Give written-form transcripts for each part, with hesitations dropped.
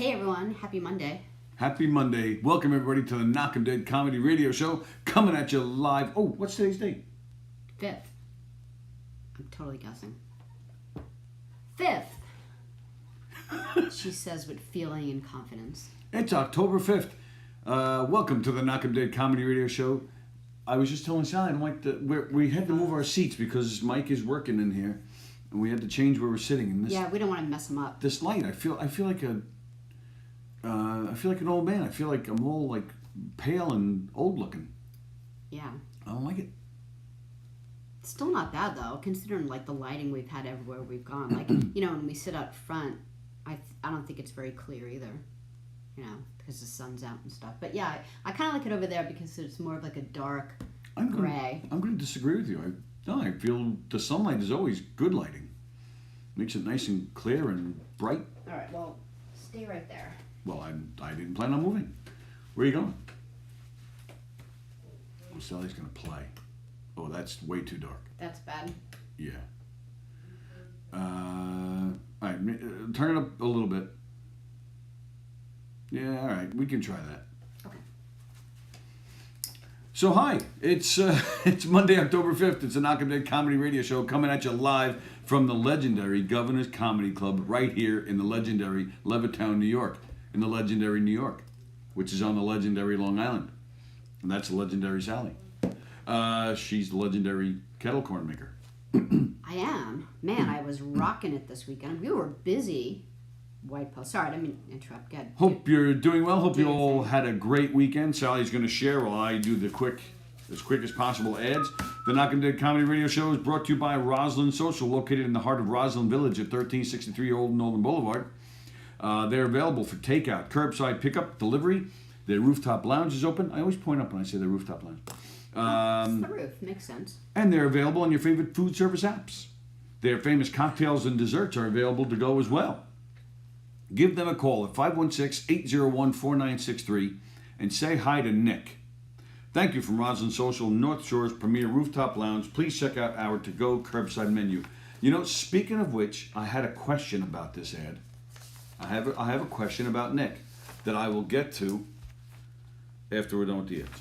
Hey everyone, happy Monday. Happy Monday. Welcome everybody to the Knockem Comedy Radio Show, coming at you live. Oh, what's today's date? 5th. I'm totally guessing. 5th. She says with feeling and confidence. It's October 5th. Welcome to the Knockem Comedy Radio Show. I was just telling Sallie, we had to move our seats because Mike is working in here, and we had to change where we're sitting. And Yeah, we don't want to mess him up. This light, I feel like an old man. I feel like I'm all like pale and old looking. Yeah. I don't like it. Still not bad though, considering like the lighting we've had everywhere we've gone. Like, when we sit out front, I don't think it's very clear either. Because the sun's out and stuff. But yeah, I kind of like it over there because it's more of like a dark gray. I'm going to disagree with you. I feel the sunlight is always good lighting. Makes it nice and clear and bright. All right, well, stay right there. Well, I didn't plan on moving. Where are you going? Oh, Sallie's going to play. Oh, that's way too dark. That's bad. Yeah. All right, turn it up a little bit. Yeah, all right, we can try that. Okay. So hi, it's Monday, October 5th. It's the Knockem Comedy Radio Show coming at you live from the legendary Governor's Comedy Club right here in the legendary Levittown, New York, in the legendary New York, which is on the legendary Long Island. And that's the legendary Sallie. She's the legendary kettle corn maker. I am. Man, I was rocking it this weekend. We were busy. White Post. Sorry, I didn't mean to interrupt. Good. Hope you're doing well. Hope you all had a great weekend. Sallie's going to share while I do the quick as possible ads. The Knockem Comedy Radio Show is brought to you by Roslyn Social, located in the heart of Roslyn Village at 1363 Old Nolan Boulevard. They're available for takeout, curbside pickup, delivery. Their rooftop lounge is open. I always point up when I say their rooftop lounge. It's the roof. Makes sense. And they're available on your favorite food service apps. Their famous cocktails and desserts are available to go as well. Give them a call at 516-801-4963 and say hi to Nick. Thank you from Roslyn Social, North Shore's premier rooftop lounge. Please check out our to-go curbside menu. Speaking of which, I had a question about this ad. I have a question about Nick that I will get to after we're done with the ads.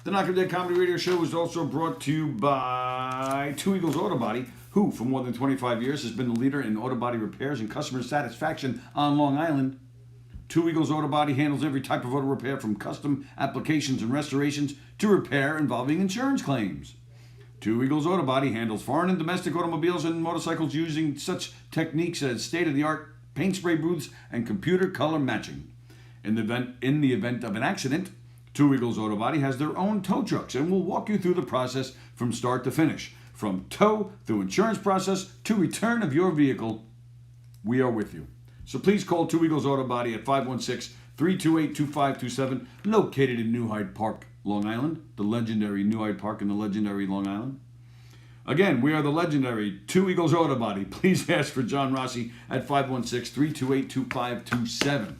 The Knockem Comedy Radio Show is also brought to you by Two Eagles Auto Body, who, for more than 25 years, has been the leader in auto body repairs and customer satisfaction on Long Island. Two Eagles Auto Body handles every type of auto repair, from custom applications and restorations to repair involving insurance claims. Two Eagles Auto Body handles foreign and domestic automobiles and motorcycles using such techniques as state-of-the-art paint spray booths and computer color matching. In the event of an accident, Two Eagles Auto Body has their own tow trucks and will walk you through the process from start to finish. From tow through insurance process to return of your vehicle, we are with you. So please call Two Eagles Auto Body at 516-328-2527, located in New Hyde Park, Long Island, the legendary New Hyde Park and the legendary Long Island. Again, we are the legendary Two Eagles Auto Body. Please ask for John Rossi at 516-328-2527.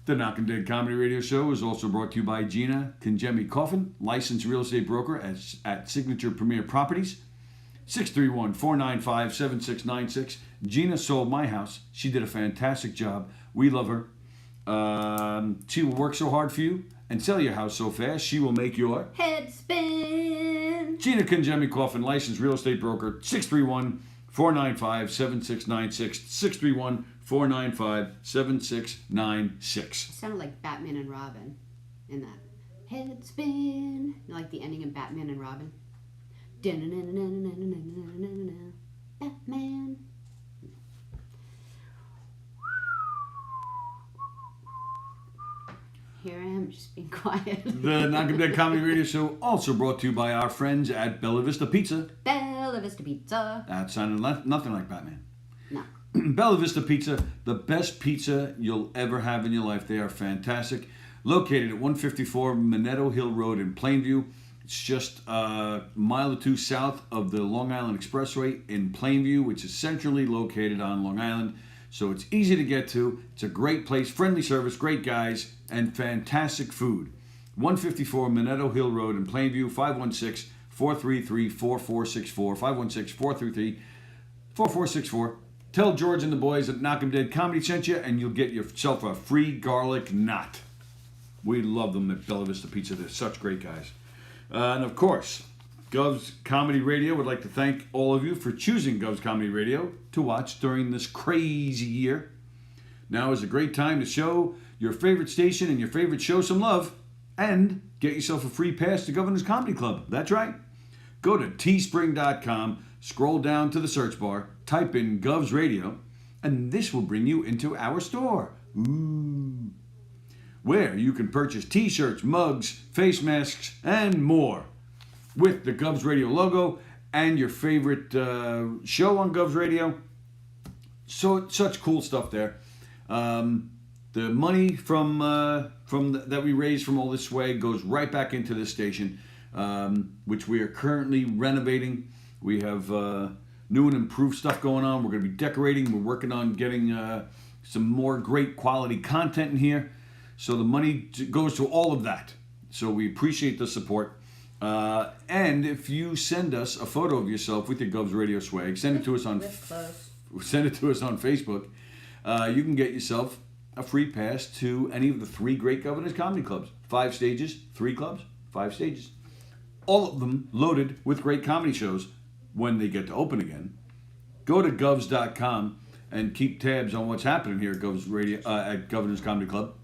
The Knockem Comedy Radio Show is also brought to you by Gina Knockem, licensed real estate broker at Signature Premier Properties, 631-495-7696. Gina sold my house. She did a fantastic job. We love her. She will work so hard for you and sell your house so fast, she will make your head spin. Gina Knockem, licensed real estate broker, 631-495-7696, 631-495-7696. Sounded like Batman and Robin in that. Head spin. Like the ending of Batman and Robin. Batman. Here I am, just being quiet. The Knockem Comedy Radio Show also brought to you by our friends at Bella Vista Pizza. Bella Vista Pizza. That sounded nothing like Batman. No. Bella Vista Pizza, the best pizza you'll ever have in your life. They are fantastic. Located at 154 Minetto Hill Road in Plainview. It's just a mile or two south of the Long Island Expressway in Plainview, which is centrally located on Long Island. So it's easy to get to. It's a great place, friendly service, great guys, and fantastic food. 154 Minetto Hill Road in Plainview, 516-433-4464, 516-433-4464. Tell George and the boys at Knockem Dead Comedy sent you, and you'll get yourself a free garlic knot. We love them at Bella Vista Pizza. They're such great guys. And of course, Gov's Comedy Radio would like to thank all of you for choosing Gov's Comedy Radio to watch during this crazy year. Now is a great time to show your favorite station and your favorite show some love and get yourself a free pass to Governor's Comedy Club. That's right. Go to teespring.com, scroll down to the search bar, type in Gov's Radio, and this will bring you into our store. Ooh. Where you can purchase t-shirts, mugs, face masks, and more with the Gov's Radio logo and your favorite show on Gov's Radio. So such cool stuff there. The money that we raise from all this swag goes right back into this station, which we are currently renovating. We have new and improved stuff going on. We're going to be decorating. We're working on getting some more great quality content in here. So the money goes to all of that. So we appreciate the support. And if you send us a photo of yourself with your Gov's Radio swag, send it to us on Facebook. You can get yourself a free pass to any of the 3 great Governor's Comedy Clubs. 5 stages, 3 clubs, 5 stages. All of them loaded with great comedy shows when they get to open again. Go to govs.com and keep tabs on what's happening here at Gov's Radio at Governor's Comedy Club.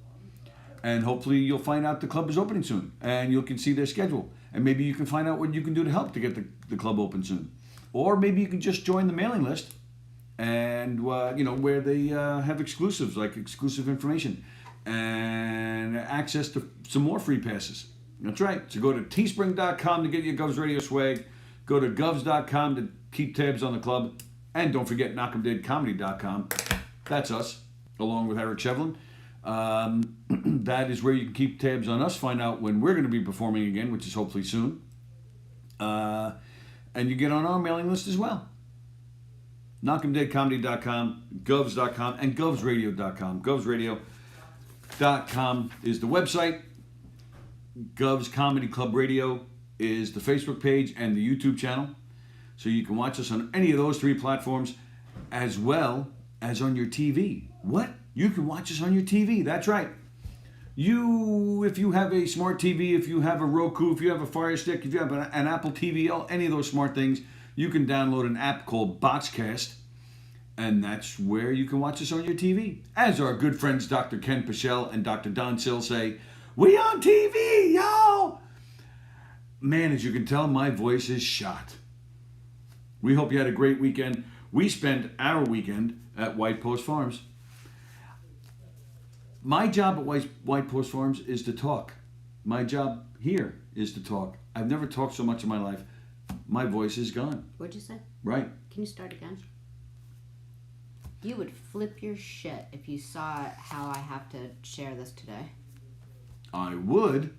And hopefully you'll find out the club is opening soon, and you can see their schedule. And maybe you can find out what you can do to help to get the club open soon. Or maybe you can just join the mailing list, and where they have exclusives, like exclusive information and access to some more free passes. That's right. So go to teespring.com to get your Gov's Radio swag. Go to govs.com to keep tabs on the club. And don't forget knockemdeadcomedy.com. That's us, along with Eric Shevlin. That is where you can keep tabs on us, find out when we're going to be performing again, which is hopefully soon. And you get on our mailing list as well. knockemdeadcomedy.com, govs.com, and govsradio.com. Govsradio.com is the website. Gov's Comedy Club Radio is the Facebook page and the YouTube channel. So you can watch us on any of those 3 platforms, as well as on your TV. What? You can watch us on your TV. That's right. If you have a smart TV, if you have a Roku, if you have a Fire Stick, if you have an Apple TV, any of those smart things, you can download an app called Boxcast, and that's where you can watch us on your TV. As our good friends Dr. Ken Pichelle and Dr. Don Sill say, "We on TV, yo!" Man, as you can tell, my voice is shot. We hope you had a great weekend. We spent our weekend at White Post Farms. My job at White Post Farms is to talk. My job here is to talk. I've never talked so much in my life. My voice is gone. What'd you say? Right. Can you start again? You would flip your shit if you saw how I have to share this today. I would.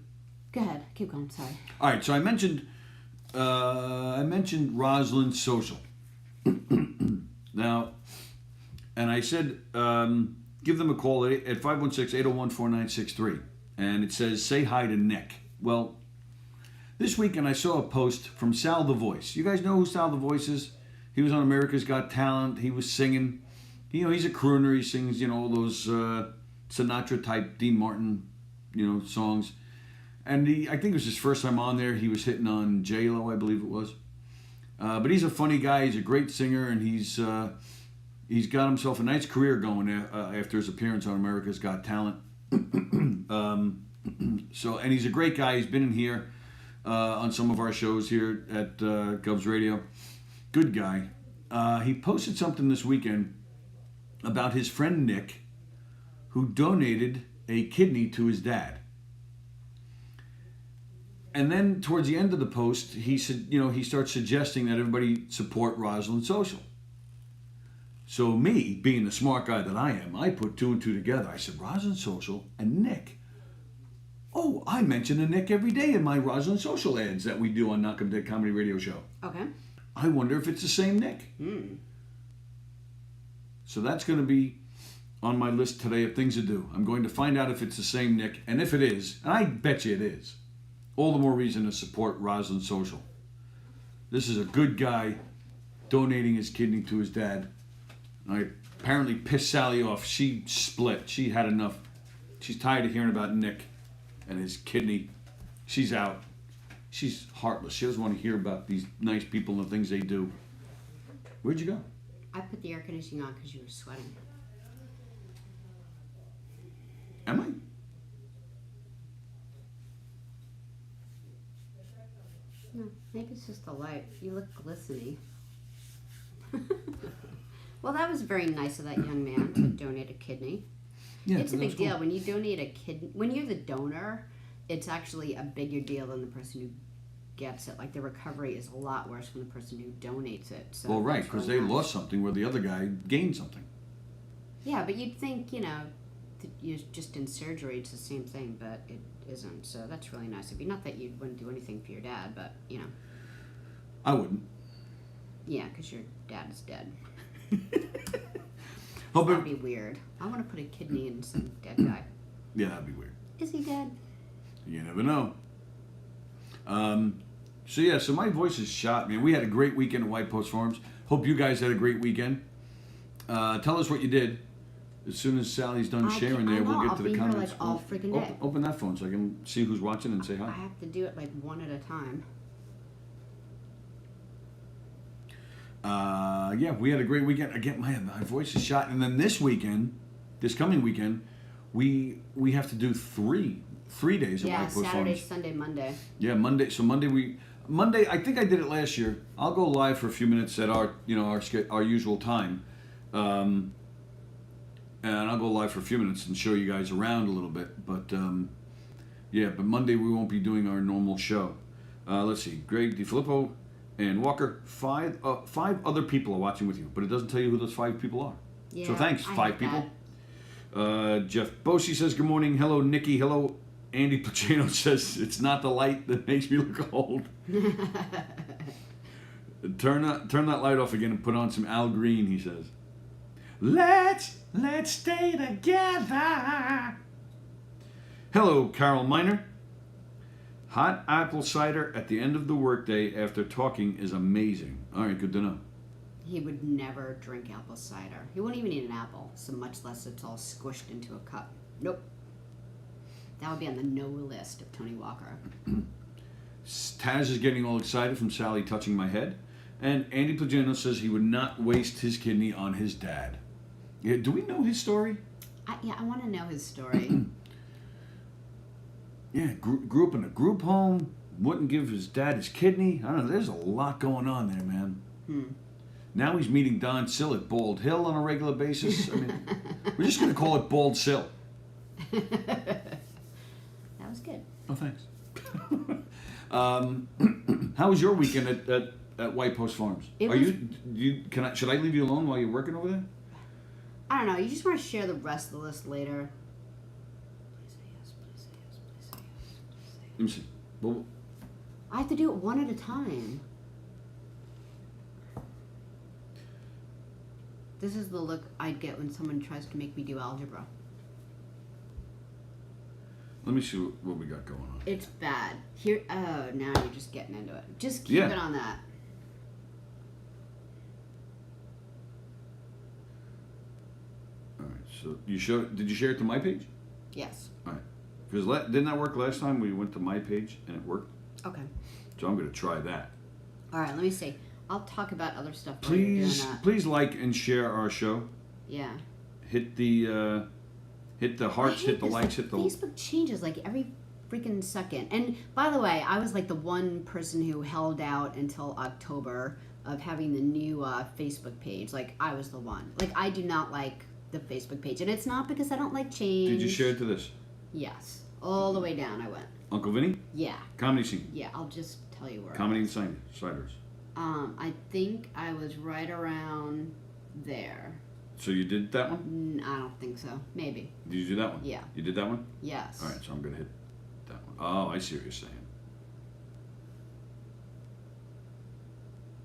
Go ahead. Keep going. Sorry. All right. So I mentioned Rosalind's social. Now, and I said, give them a call at 516-801-4963. And it says, say hi to Nick. Well, this weekend I saw a post from Sal the Voice. You guys know who Sal the Voice is? He was on America's Got Talent. He was singing. He's a crooner. He sings, all those Sinatra-type Dean Martin, songs. And I think it was his first time on there. He was hitting on J-Lo, I believe it was. But he's a funny guy. He's a great singer, and he's got himself a nice career going after his appearance on America's Got Talent. And he's a great guy. He's been in here on some of our shows here at Gov's Radio. Good guy. He posted something this weekend about his friend Nick, who donated a kidney to his dad. And then towards the end of the post, he said, he starts suggesting that everybody support Rosalind Social. So me, being the smart guy that I am, I put 2 and 2 together. I said, Rosalind Social and Nick. Oh, I mention a Nick every day in my Rosalind Social ads that we do on Knockem Dead Comedy Radio Show. Okay. I wonder if it's the same Nick. So that's going to be on my list today of things to do. I'm going to find out if it's the same Nick. And if it is, and I bet you it is, all the more reason to support Rosalind Social. This is a good guy donating his kidney to his dad. I apparently pissed Sallie off. She split. She had enough. She's tired of hearing about Nick and his kidney. She's out. She's heartless. She doesn't want to hear about these nice people and the things they do. Where'd you go? I put the air conditioning on because you were sweating. Am I? No, maybe it's just the light. You look glistening. Well, that was very nice of that young man to donate a kidney. Yeah, It's a big cool. deal. When you donate a kidney, when you're the donor, it's actually a bigger deal than the person who gets it. Like, the recovery is a lot worse from the person who donates it. So Well, right, that's because really they nice. lost something where the other guy gained something. Yeah, but you'd think, that you're just in surgery, it's the same thing, but it isn't. So that's really nice of you. Not that you wouldn't do anything for your dad, but, I wouldn't. yeah, because your dad is dead. Hope That'd it, be weird. I want to put a kidney in some dead guy. yeah, that'd be weird. Is he dead? You never know. So my voice is shot, man. We had a great weekend at White Post Farms. Hope you guys had a great weekend. Tell us what you did. As soon as Sally's done sharing there, we'll get I'll to the be comments. here, like, all freaking day. Open that phone so I can see who's watching and say I hi. have to do it like one at a time. Yeah, we had a great weekend. Again, man, my voice is shot. And then this coming weekend, we have to do three days at Yeah, White Post Saturday, Farms. Sunday, Monday. Yeah, Monday. So Monday. I think I did it last year. I'll go live for a few minutes at our usual time, and I'll go live for a few minutes and show you guys around a little bit. But but Monday we won't be doing our normal show. Let's see, Greg DiFilippo and Walker. Five other people are watching with you, but it doesn't tell you who those 5 people are. Yeah, So thanks, I 5 hate people. that. Jeff Bosi says good morning. Hello, Nikki. Hello. Andy Pacino says it's not the light that makes me look old. Turn that light off again and put on some Al Green, he says. Let's stay together. Hello, Carol Miner. Hot apple cider at the end of the workday after talking is amazing. All right, good to know. He would never drink apple cider. He won't even eat an apple, so much less it's all squished into a cup. Nope. That would be on the no list of Tony Walker. Taz is getting all excited from Sallie touching my head. And Andy Plagino says he would not waste his kidney on his dad. Yeah, do we know his story? I want to know his story. Yeah, grew up in a group home, wouldn't give his dad his kidney. I don't know, there's a lot going on there, man. Now he's meeting Don Sill at Bald Hill on a regular basis. I mean, we're just going to call it Bald Sill. That was good. Oh, thanks. How was your weekend at White Post Farms? It Are was- should I leave you alone while you're working over there? I don't know. You just want to share the rest of the list later. Please say yes. Please say yes. Please say yes. Please say yes. Let me see. Well, I have to do it one at a time. This is the look I'd get when someone tries to make me do algebra. let me see what we got going on. It's bad. Here, oh, now you're just getting into it. Just keep Yeah. it on that. All right. So did you share it to my page? Yes. All right. Because didn't that work last time? We went to my page and it worked. Okay. So I'm going to try that. All right. Let me see. I'll talk about other stuff while you're doing that. Please like and share our show. Yeah. Hit the hearts, I hate hit the this, likes, hit the. Facebook changes like every freaking second. And by the way, I was like the one person who held out until October of having the new Facebook page. Like, I was the one. Like, I do not like the Facebook page, and it's not because I don't like change. Did you share it to this? Yes, all the way down I went. Uncle Vinny? Yeah, Comedy scene. yeah. I'll just tell you where. Comedy and Ciders. I think I was right around there. So you did that one? I don't think so. Maybe. Did you do that one? Yeah. You did that one? Yes. All right, so I'm going to hit that one. Oh, I see what you're saying.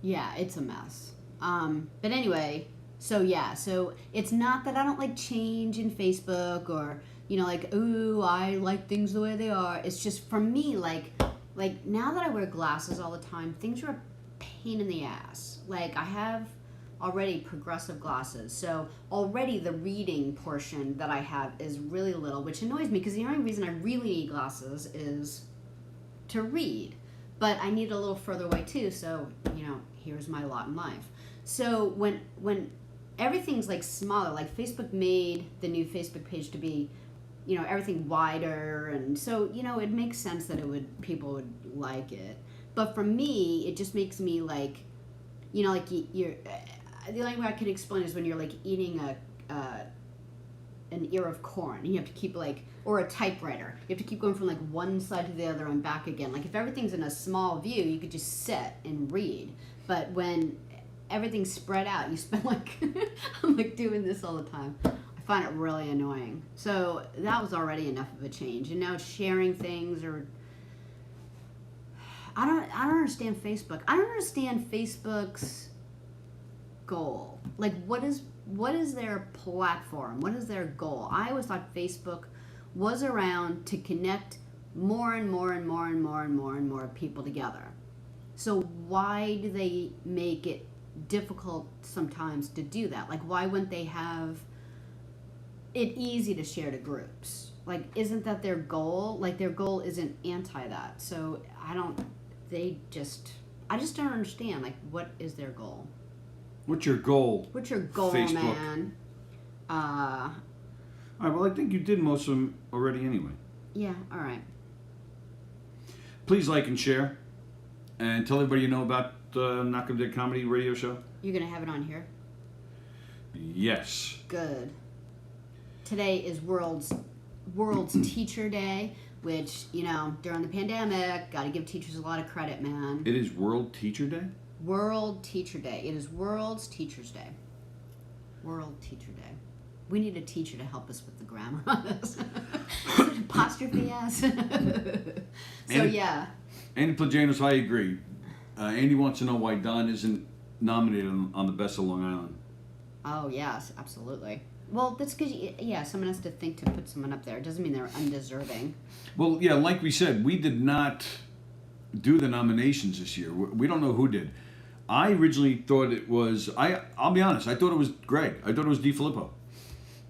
Yeah, it's a mess. But anyway, so it's not that I don't like change in Facebook or, like, ooh, I like things the way they are. It's just for me, like now that I wear glasses all the time, things are a pain in the ass. Like, I have already progressive glasses. So already the reading portion that I have is really little, which annoys me because the only reason I really need glasses is to read. But I need a little further away too, so, here's my lot in life. So when everything's like smaller, like Facebook made the new Facebook page to be, everything wider, and so, it makes sense that people would like it. But for me, it just makes me like, like you're, the only way I could explain is when you're like eating an ear of corn, and you have to keep or a typewriter. You have to keep going from one side to the other and back again. Like if everything's in a small view, you could just sit and read. But when everything's spread out, you spend I'm doing this all the time. I find it really annoying. So that was already enough of a change. And now sharing things I don't understand Facebook. I don't understand Facebook's goal. What is their platform? What is their goal? I always thought Facebook was around to connect more and more and more and more and more and more people together. So why do they make it difficult sometimes to do that? Why wouldn't they have it easy to share to groups? Isn't that their goal? Their goal isn't anti that. So I just don't understand. What is their goal? What's your goal? What's your goal, Facebook? Man? All right, well, I think you did most of them already anyway. Yeah, all right. Please like and share. And tell everybody you know about the Knockem Dead Comedy radio show. You're going to have it on here? Yes. Good. Today is World's Teacher Day, which, during the pandemic, got to give teachers a lot of credit, man. It is World Teacher Day? World Teacher Day. It is World's Teachers Day. World Teacher Day. We need a teacher to help us with the grammar on this. Is it apostrophe S? Yeah. Andy Plajanos, I agree. Andy wants to know why Don isn't nominated on the Best of Long Island. Oh, yes, absolutely. Well, that's because, someone has to think to put someone up there. It doesn't mean they're undeserving. Well, yeah, like we said, we did not do the nominations this year. We don't know who did. I originally thought it was, I'll be honest, I thought it was Greg. I thought it was DiFilippo.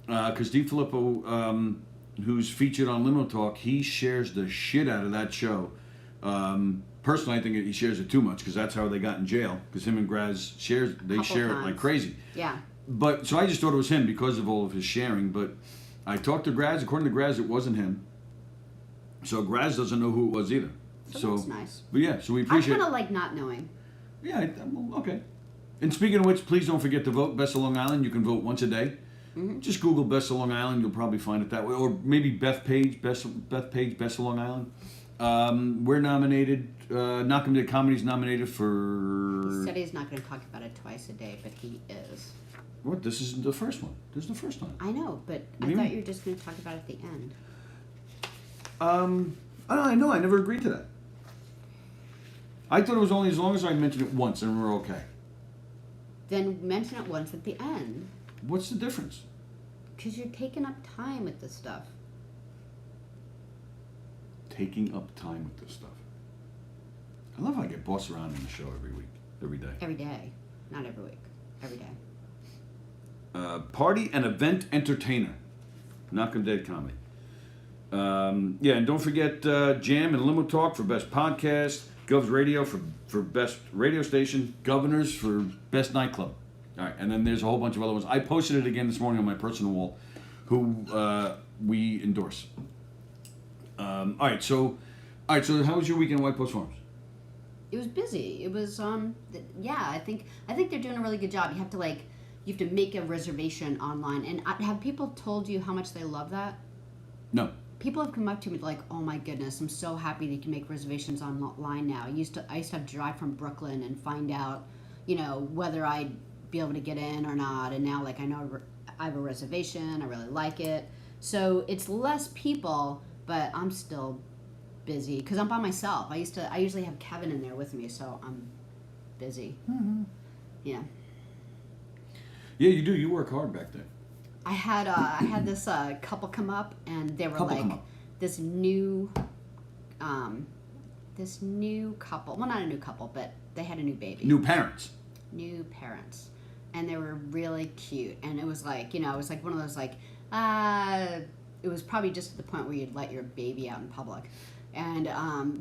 Because DiFilippo, who's featured on Limo Talk, he shares the shit out of that show. Personally, I think he shares it too much because that's how they got in jail. Because him and Graz share it like crazy. Yeah. But so I just thought it was him because of all of his sharing. But I talked to Graz. According to Graz, it wasn't him. So Graz doesn't know who it was either. So that's nice. But yeah, so we appreciate. I kind of like not knowing. Yeah. Well, okay. And speaking of which, please don't forget to vote. Best of Long Island. You can vote once a day. Mm-hmm. Just Google Best of Long Island. You'll probably find it that way. Or maybe Beth Page, Best of Long Island. We're nominated. Knockem Dead Comedy's nominated for. He said he's not going to talk about it twice a day, but he is. What? This isn't the first one. This is the first one. I know, but I thought you were just going to talk about it at the end. I know. I never agreed to that. I thought it was only as long as I mentioned it once and we're okay. Then mention it once at the end. What's the difference? Because you're taking up time with this stuff. Taking up time with this stuff. I love how I get bossed around in the show every week, every day. Every day. Not every week. Every day. Party and event entertainer. Knockem Dead Comedy. Yeah, and don't forget Jam and Limo Talk for best podcast. Govs Radio for best radio station. Governors for best nightclub. All right, and then there's a whole bunch of other ones. I posted it again this morning on my personal wall, who we endorse. All right, so how was your weekend at White Post Farms? It was busy. It was I think they're doing a really good job. You have to make a reservation online. And have people told you how much they love that? No. People have come up to me like, "Oh my goodness, I'm so happy that you can make reservations online now." I used to have to drive from Brooklyn and find out, whether I'd be able to get in or not. And now I know I have a reservation. I really like it. So it's less people, but I'm still busy because I'm by myself. I usually have Kevin in there with me, so I'm busy. Mm-hmm. Yeah. Yeah, you do. You work hard back there. I had this couple come up, and they were this new couple. Well, not a new couple, but they had a new baby. New parents. and they were really cute. And it was like, it was like one of those like, it was probably just at the point where you'd let your baby out in public. And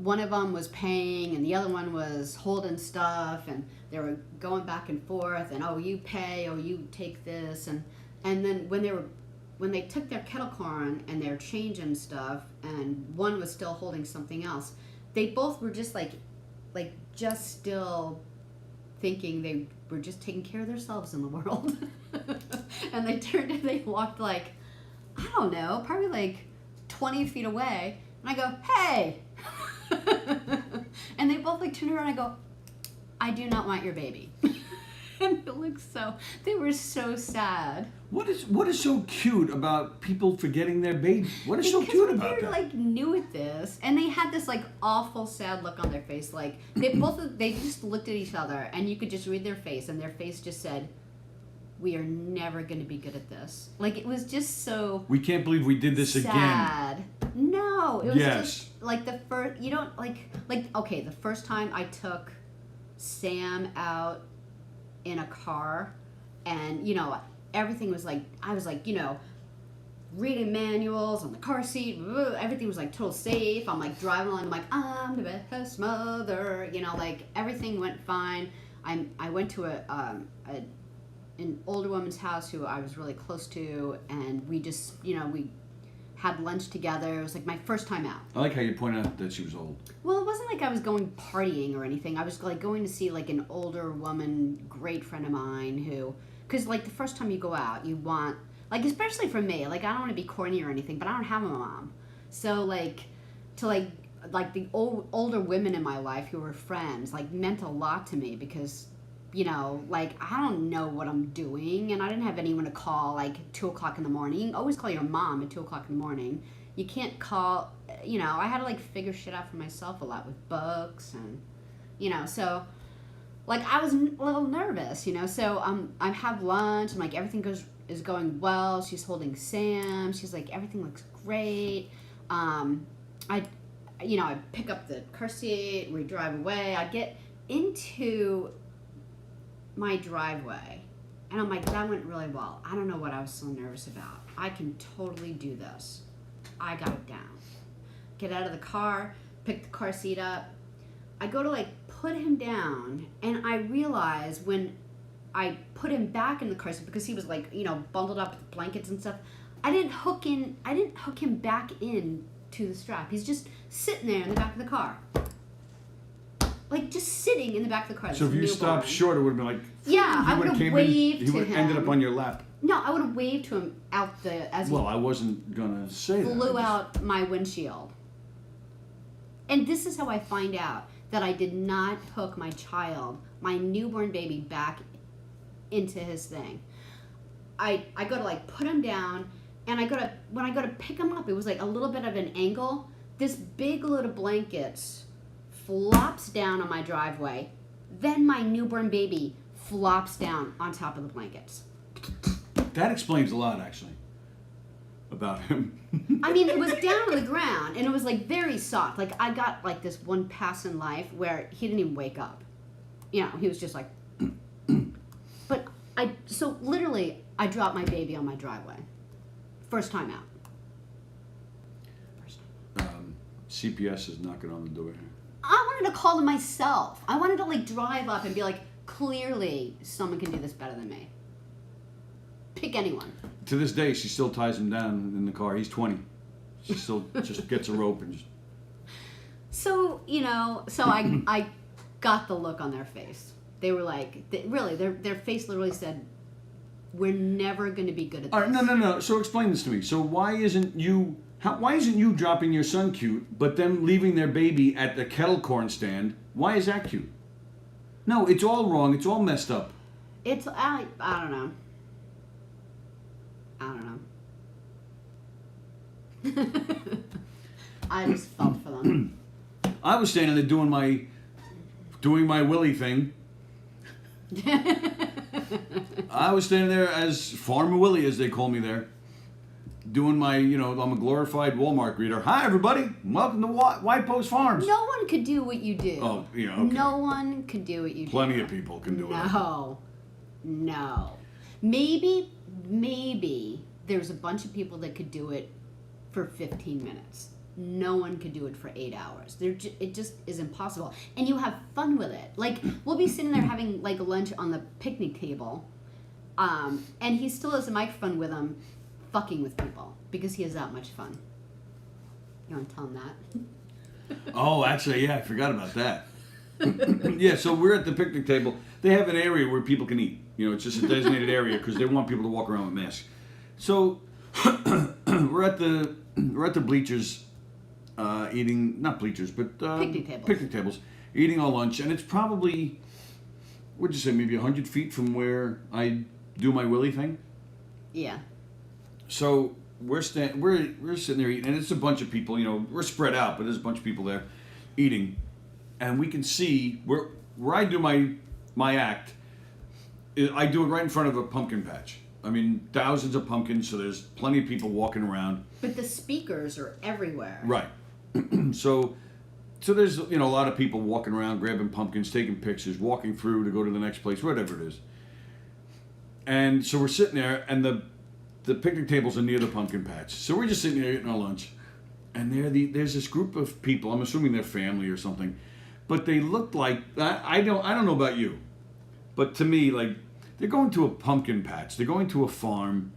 one of them was paying, and the other one was holding stuff, and they were going back and forth, and oh, you pay, oh, you take this, and then when they took their kettle corn and they're changing stuff, and one was still holding something else, they both were just just still thinking they were just taking care of themselves in the world. And they turned and they walked like, I don't know, probably like 20 feet away. And I go, hey. And they both like turn around and I go, I do not want your baby. And it looks they were so sad. What is so cute about people forgetting their baby? What is so cute about that? They're like new at this, and they had this like awful sad look on their face. Like they just looked at each other, and you could just read their face, and their face just said, "We are never going to be good at this." Like it was just so. We can't believe we did this sad. Again. No, it was yes. just like the first. You don't like okay. The first time I took Sam out in a car, and everything was like, I was like, reading manuals on the car seat, everything was like total safe. I'm like driving along, I'm like, I'm the best mother, like everything went fine. I went to an older woman's house who I was really close to, and we just, we had lunch together. It was like my first time out. I like how you point out that she was old. Well, it wasn't like I was going partying or anything. I was like going to see like an older woman, great friend of mine who, because like the first time you go out, you want, like especially for me, like I don't want to be corny or anything, but I don't have a mom. So like to like the older women in my life who were friends, like meant a lot to me because, like I don't know what I'm doing, and I didn't have anyone to call like 2:00 in the morning. Always call your mom at 2:00 in the morning. You can't call, I had to like figure shit out for myself a lot with books and, so like I was a little nervous, so I have lunch and like everything is going well. She's holding Sam. She's like, everything looks great. I pick up the car seat, we drive away. I get into my driveway and I'm like, that went really well. I don't know what I was so nervous about. I can totally do this. I got it down. Get out of the car, pick the car seat up. I go to like put him down, and I realize when I put him back in the car seat, because he was like, bundled up with blankets and stuff, I didn't hook him back in to the strap. He's just sitting there in the back of the car. Like just sitting in the back of the car. So if you stopped short, it would have been like, yeah, I would have waved to him. He would have ended up on your lap. No, I would have waved to him out Well, I wasn't gonna say that. Flew out my windshield. And this is how I find out that I did not hook my child, my newborn baby, back into his thing. I go to like put him down, and when I go to pick him up, it was like a little bit of an angle. This big load of blankets flops down on my driveway. Then my newborn baby flops down on top of the blankets. That explains a lot, actually, about him. I mean, it was down on the ground, and it was like very soft. Like I got like this one pass in life where he didn't even wake up. He was just like. But so literally, I dropped my baby on my driveway. First time out. CPS is knocking on the door here. I wanted to call them myself. I wanted to like drive up and be like, clearly someone can do this better than me. Pick anyone. To this day, she still ties him down in the car. He's 20. She still just gets a rope and just... So, I got the look on their face. They were like, their face literally said, we're never going to be good at this. All right, no. So explain this to me. So why isn't you dropping your son cute, but them leaving their baby at the kettle corn stand? Why is that cute? No, it's all wrong. It's all messed up. I don't know. I just felt for them. I was standing there doing my Willie thing. I was standing there as Farmer Willie, as they call me there, doing my, I'm a glorified Walmart greeter. Hi, everybody. Welcome to White Post Farms. No one could do what you do. Oh, yeah, okay. No one could do what you do. Plenty of people can do it. No. No. Maybe there's a bunch of people that could do it for 15 minutes. No one could do it for 8 hours. It just is impossible. And you have fun with it. Like, we'll be sitting there having, like, lunch on the picnic table, and he still has a microphone with him, fucking with people, because he has that much fun. You want to tell him that? Oh, actually, yeah, I forgot about that. Yeah, so we're at the picnic table. They have an area where people can eat. You know, it's just a designated area because they want people to walk around with masks. So we're at the bleachers, eating, not bleachers, but picnic tables, eating our lunch, and it's probably, what'd you say, maybe 100 feet from where I do my Willie thing. Yeah. So we're sitting there eating, and it's a bunch of people. You know, we're spread out, but there's a bunch of people there eating, and we can see where I do my act. I do it right in front of a pumpkin patch. I mean, thousands of pumpkins, so there's plenty of people walking around. But the speakers are everywhere. Right. So there's, you know, a lot of people walking around, grabbing pumpkins, taking pictures, walking through to go to the next place, whatever it is. And so we're sitting there, and the picnic tables are near the pumpkin patch. So we're just sitting there eating our lunch, and there's this group of people. I'm assuming they're family or something, but they look like I don't know about you, but to me, like, they're going to a pumpkin patch. They're going to a farm.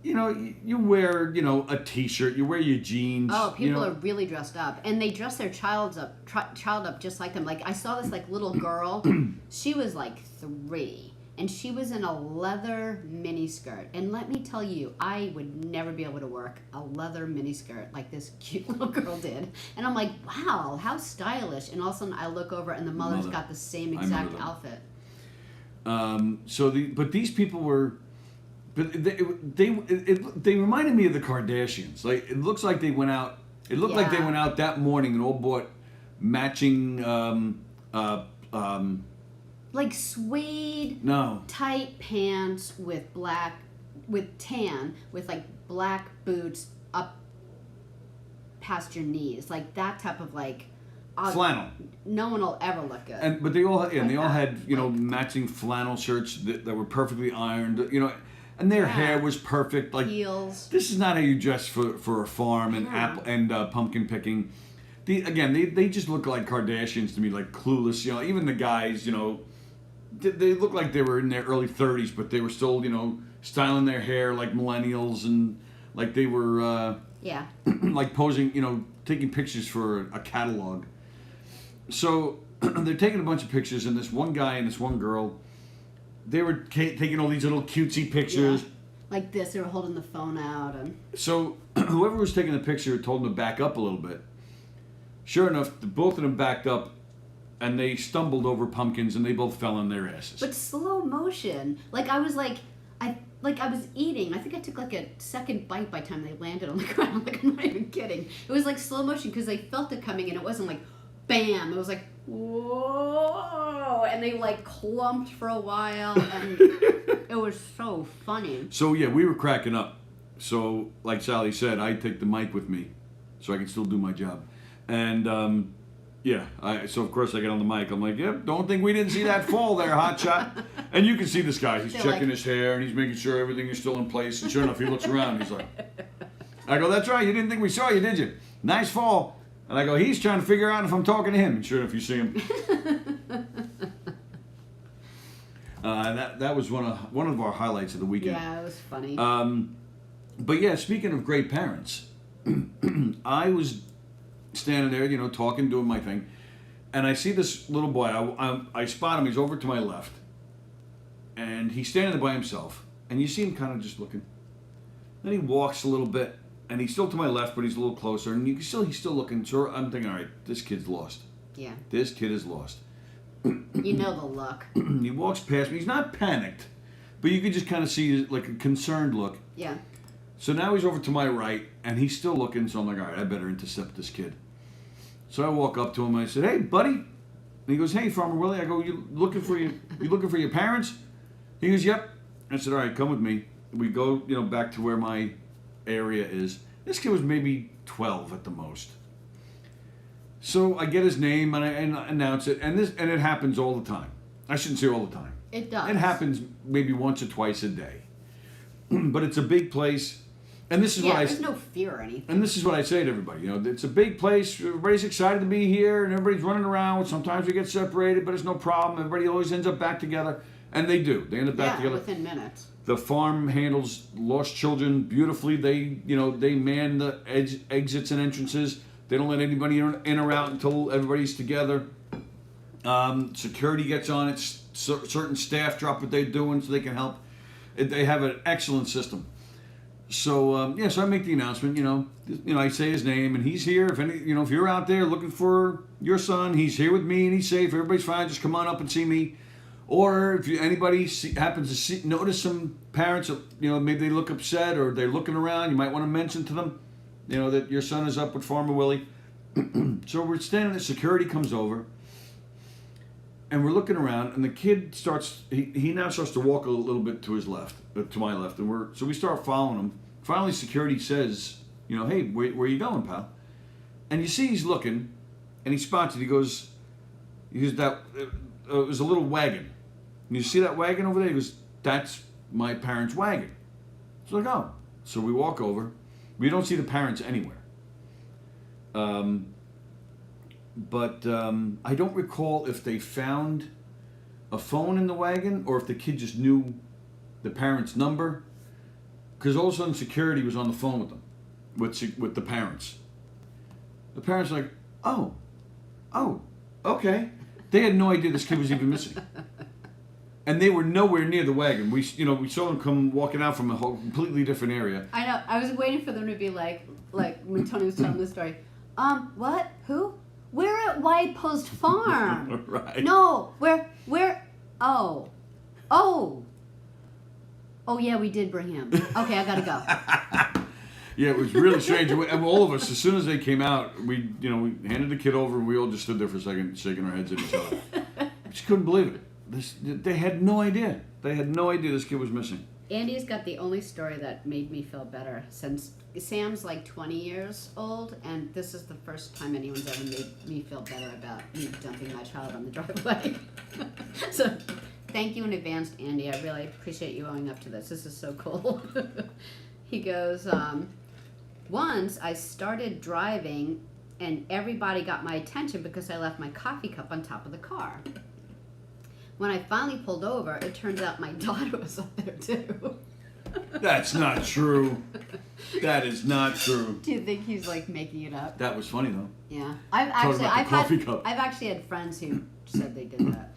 You know, you wear, you know, a T-shirt. You wear your jeans. Oh, people you know. are really dressed up, and they dress their child up just like them. Like, I saw this, like, little girl. She was like 3, and she was in a leather miniskirt. And let me tell you, I would never be able to work a leather miniskirt like this cute little girl did. And I'm like, wow, how stylish! And all of a sudden, I look over, and the mother's got the same exact outfit. But these people were, but they reminded me of the Kardashians. Like, it looks like they went out. It looked like they went out that morning and all bought matching, like suede, tight pants with tan, with like black boots up past your knees, like that type of like. Flannel. No one will ever look good. But they all had, you know, matching flannel shirts that were perfectly ironed, you know, and their hair was perfect. Like, heels. This is not how you dress for a farm and pumpkin picking. They just look like Kardashians to me, like clueless. You know, even the guys, you know, they look like they were in their early 30s, but they were still, you know, styling their hair like millennials, and like they were like posing, you know, taking pictures for a catalog. So they're taking a bunch of pictures, and this one guy and this one girl, they were taking all these little cutesy pictures. Yeah. Like this, they were holding the phone out. And so whoever was taking the picture told them to back up a little bit. Sure enough, both of them backed up, and they stumbled over pumpkins, and they both fell on their asses. But slow motion. Like, I was eating. I think I took like a second bite by the time they landed on the ground. Like, I'm not even kidding. It was like slow motion because they felt it coming, and it wasn't like bam. It was like whoa, and they like clumped for a while, and it was so funny. So yeah, we were cracking up. So like Sallie said, I take the mic with me, so I can still do my job. And so of course I get on the mic. I'm like, yep, don't think we didn't see that fall there, hotshot. And you can see this guy. He's checking his hair, and he's making sure everything is still in place. And sure enough, he looks around. He's like, I go, that's right. You didn't think we saw you, did you? Nice fall. And I go, he's trying to figure out if I'm talking to him. And sure enough, you see him. That was one of our highlights of the weekend. Yeah, it was funny. But yeah, speaking of great parents, I was standing there, you know, talking, doing my thing, and I see this little boy. I spot him. He's over to my left, and he's standing there by himself. And you see him kind of just looking. Then he walks a little bit, and he's still to my left, but he's a little closer, and he's still looking. So I'm thinking, all right, this kid's lost. Yeah. This kid is lost. You know the look. He walks past me. He's not panicked, but you could just kind of see like a concerned look. Yeah. So now he's over to my right, and he's still looking, so I'm like, all right, I better intercept this kid. So I walk up to him, and I said, hey, buddy. And he goes, hey, Farmer Willie. I go, you looking for your parents? He goes, yep. I said, all right, come with me. We go, you know, back to where my area is. This kid was maybe 12 at the most. So I get his name, and I announce it, and it happens all the time. I shouldn't say all the time. It does. It happens maybe once or twice a day. But it's a big place. And this is what there's no fear or anything. And this is what I say to everybody. It's a big place. Everybody's excited to be here, and everybody's running around. Sometimes we get separated, but it's no problem. Everybody always ends up back together, and they do. They end up back together within minutes. The farm handles lost children beautifully. They man the exits and entrances. They don't let anybody in or out until everybody's together. Security gets on it. Certain staff drop what they're doing so they can help. They have an excellent system. So so I make the announcement. I say his name, and he's here. If you're out there looking for your son, he's here with me, and he's safe. Everybody's fine. Just come on up and see me. Or if anybody happens to notice some parents, maybe they look upset or they're looking around, you might want to mention to them, that your son is up with Farmer Willie. So we're standing there. Security comes over, and we're looking around, and the kid starts. He now starts to walk a little bit to his left, to my left, and so we start following him. Finally, security says, "Hey, where you going, pal?" And you see he's looking, and he spots it. He goes, "That it was a little wagon." And you see that wagon over there? He goes, "That's my parents' wagon." It's like, oh. So we walk over. We don't see the parents anywhere. But I don't recall if they found a phone in the wagon or if the kid just knew the parents' number. Because all of a sudden security was on the phone with them, with the parents. The parents were like, oh, okay. They had no idea this kid was even missing. And they were nowhere near the wagon. We saw them come walking out from a whole completely different area. I know. I was waiting for them to be like when Tony was telling the story. What? Who? We're at White Post Farm. Right. No, where? Oh, yeah, we did bring him. Okay, I gotta go. Yeah, it was really strange. And all of us, as soon as they came out, we handed the kid over, and we all just stood there for a second, shaking our heads at each other. We just couldn't believe it. They had no idea. They had no idea this kid was missing. Andy's got the only story that made me feel better since Sam's like 20 years old, and this is the first time anyone's ever made me feel better about me dumping my child on the driveway. So thank you in advance, Andy. I really appreciate you owning up to this. This is so cool. He goes, once I started driving and everybody got my attention because I left my coffee cup on top of the car. When I finally pulled over, it turns out my daughter was up there too. That's not true. That is not true. Do you think he's like making it up? That was funny though. Yeah, I've actually had friends who said they did that.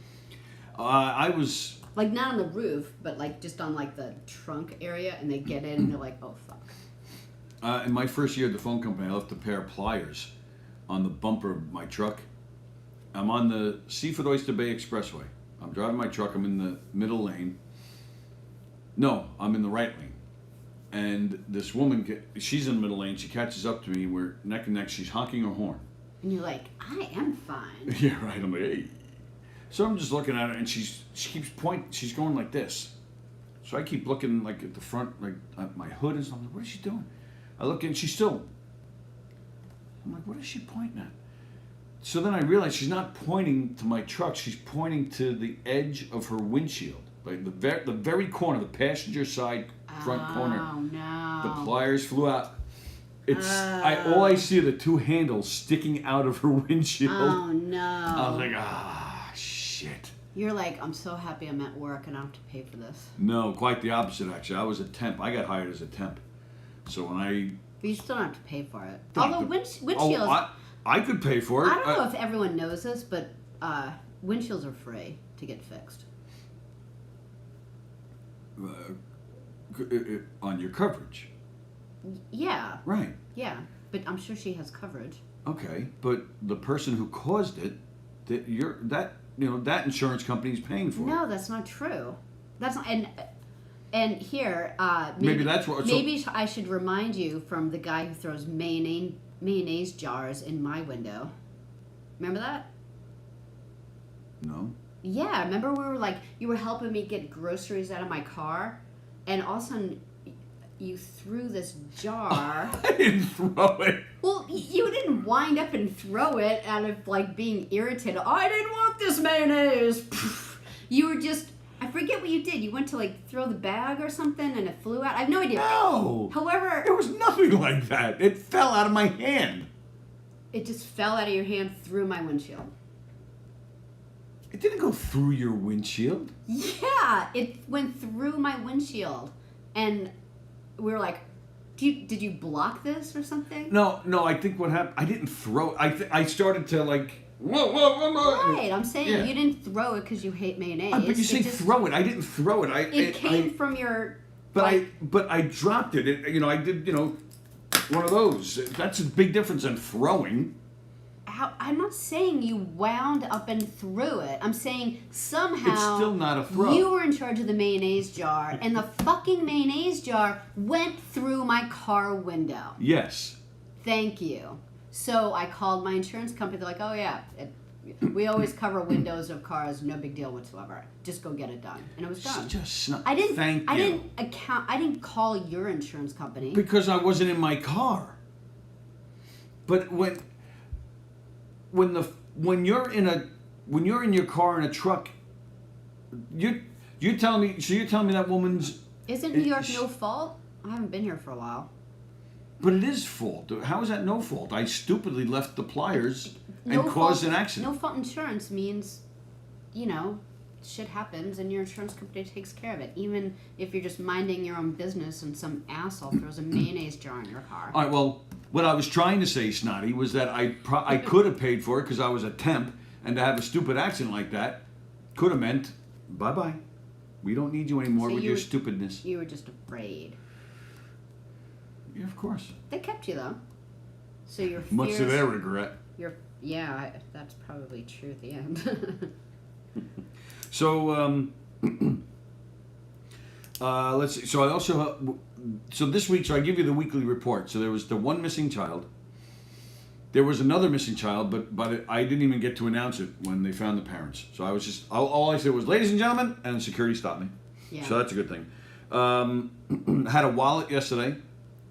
I was like not on the roof, but like just on like the trunk area, and they get in and they're like, "Oh fuck." In my first year at the phone company, I left a pair of pliers on the bumper of my truck. I'm on the Seafood Oyster Bay Expressway. I'm driving my truck. I'm in the middle lane. No, I'm in the right lane. And this woman, she's in the middle lane. She catches up to me. We're neck and neck. She's honking her horn. And you're like, I am fine. Yeah, right. I'm like, hey. So I'm just looking at her, and she keeps pointing. She's going like this. So I keep looking like at the front, like at my hood and something. What is she doing? I look, and she's still. I'm like, what is she pointing at? So then I realize she's not pointing to my truck. She's pointing to the edge of her windshield, like the very corner, the passenger side front corner. Oh no! The pliers flew out. All I see are the two handles sticking out of her windshield. Oh no! I was like, shit. You're like, I'm so happy I'm at work and I don't have to pay for this. No, quite the opposite actually. I was a temp. I got hired as a temp. So when But you still don't have to pay for it. Although windshields. I could pay for it. I don't know if everyone knows this, but windshields are free to get fixed. On your coverage. Yeah. Right. Yeah, but I'm sure she has coverage. Okay, but the person who caused it, that insurance company is paying for it. No, that's not true. That's not, and here maybe that's what. Maybe I should remind you from the guy who throws mayonnaise jars in my window. Remember that? No. Yeah, remember you were helping me get groceries out of my car, and all of a sudden you threw this jar. I didn't throw it. Well, you didn't wind up and throw it out of like being irritated. I didn't want this mayonnaise. You were just. I forget what you did. You went to like throw the bag or something and it flew out. I have no idea. No. However, It was nothing like that. It fell out of my hand. it just fell out of your hand through my windshield. It didn't go through your windshield. Yeah, it went through my windshield. And we were like, did you block this or something? No, I think what happened, I didn't throw it. I started to like, whoa. Right, I'm saying you didn't throw it because you hate mayonnaise. But you say throw it. I didn't throw it. It came from your... But I dropped it. I did, one of those. That's a big difference than throwing. I'm not saying you wound up and threw it. I'm saying somehow It's still not a throw. You were in charge of the mayonnaise jar, and the fucking mayonnaise jar went through my car window. Yes. Thank you. So I called my insurance company. They're like, oh yeah, we always cover windows of cars. No big deal whatsoever. Just go get it done, and it was done. I didn't call your insurance company because I wasn't in my car. But when you're in your car in a truck, you're telling me that woman's isn't New York no fault? I haven't been here for a while. But it is fault. How is that no fault? I stupidly left the pliers and caused an accident. No fault insurance means, shit happens and your insurance company takes care of it. Even if you're just minding your own business and some asshole throws a mayonnaise jar in your car. All right, well, what I was trying to say, Snotty, was that I could have paid for it because I was a temp, and to have a stupid accident like that could have meant, bye-bye. We don't need you anymore with your stupidness. You were just afraid. Yeah, of course. They kept you, though. So your fears... Much to their regret. That's probably true at the end. So, let's see. So I also... So this week, I give you the weekly report. So there was the one missing child. There was another missing child, but I didn't even get to announce it when they found the parents. So I was just... All I said was, ladies and gentlemen, and security stopped me. Yeah. So that's a good thing. Had a wallet yesterday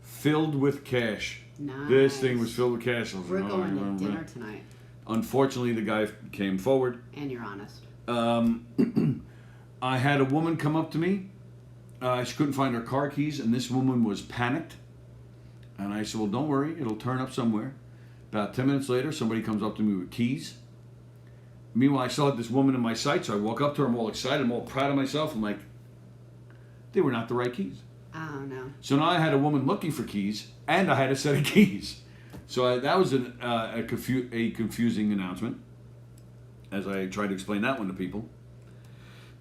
filled with cash. Nice. This thing was filled with cash. We're going to dinner tonight. Unfortunately, the guy came forward. And you're honest. I had a woman come up to me. She couldn't find her car keys, and this woman was panicked. And I said, well, don't worry. It'll turn up somewhere. About 10 minutes later, somebody comes up to me with keys. Meanwhile, I still had this woman in my sight, so I walk up to her. I'm all excited. I'm all proud of myself. I'm like, they were not the right keys. Oh, no. So now I had a woman looking for keys, and I had a set of keys. So that was a confusing announcement, as I tried to explain that one to people.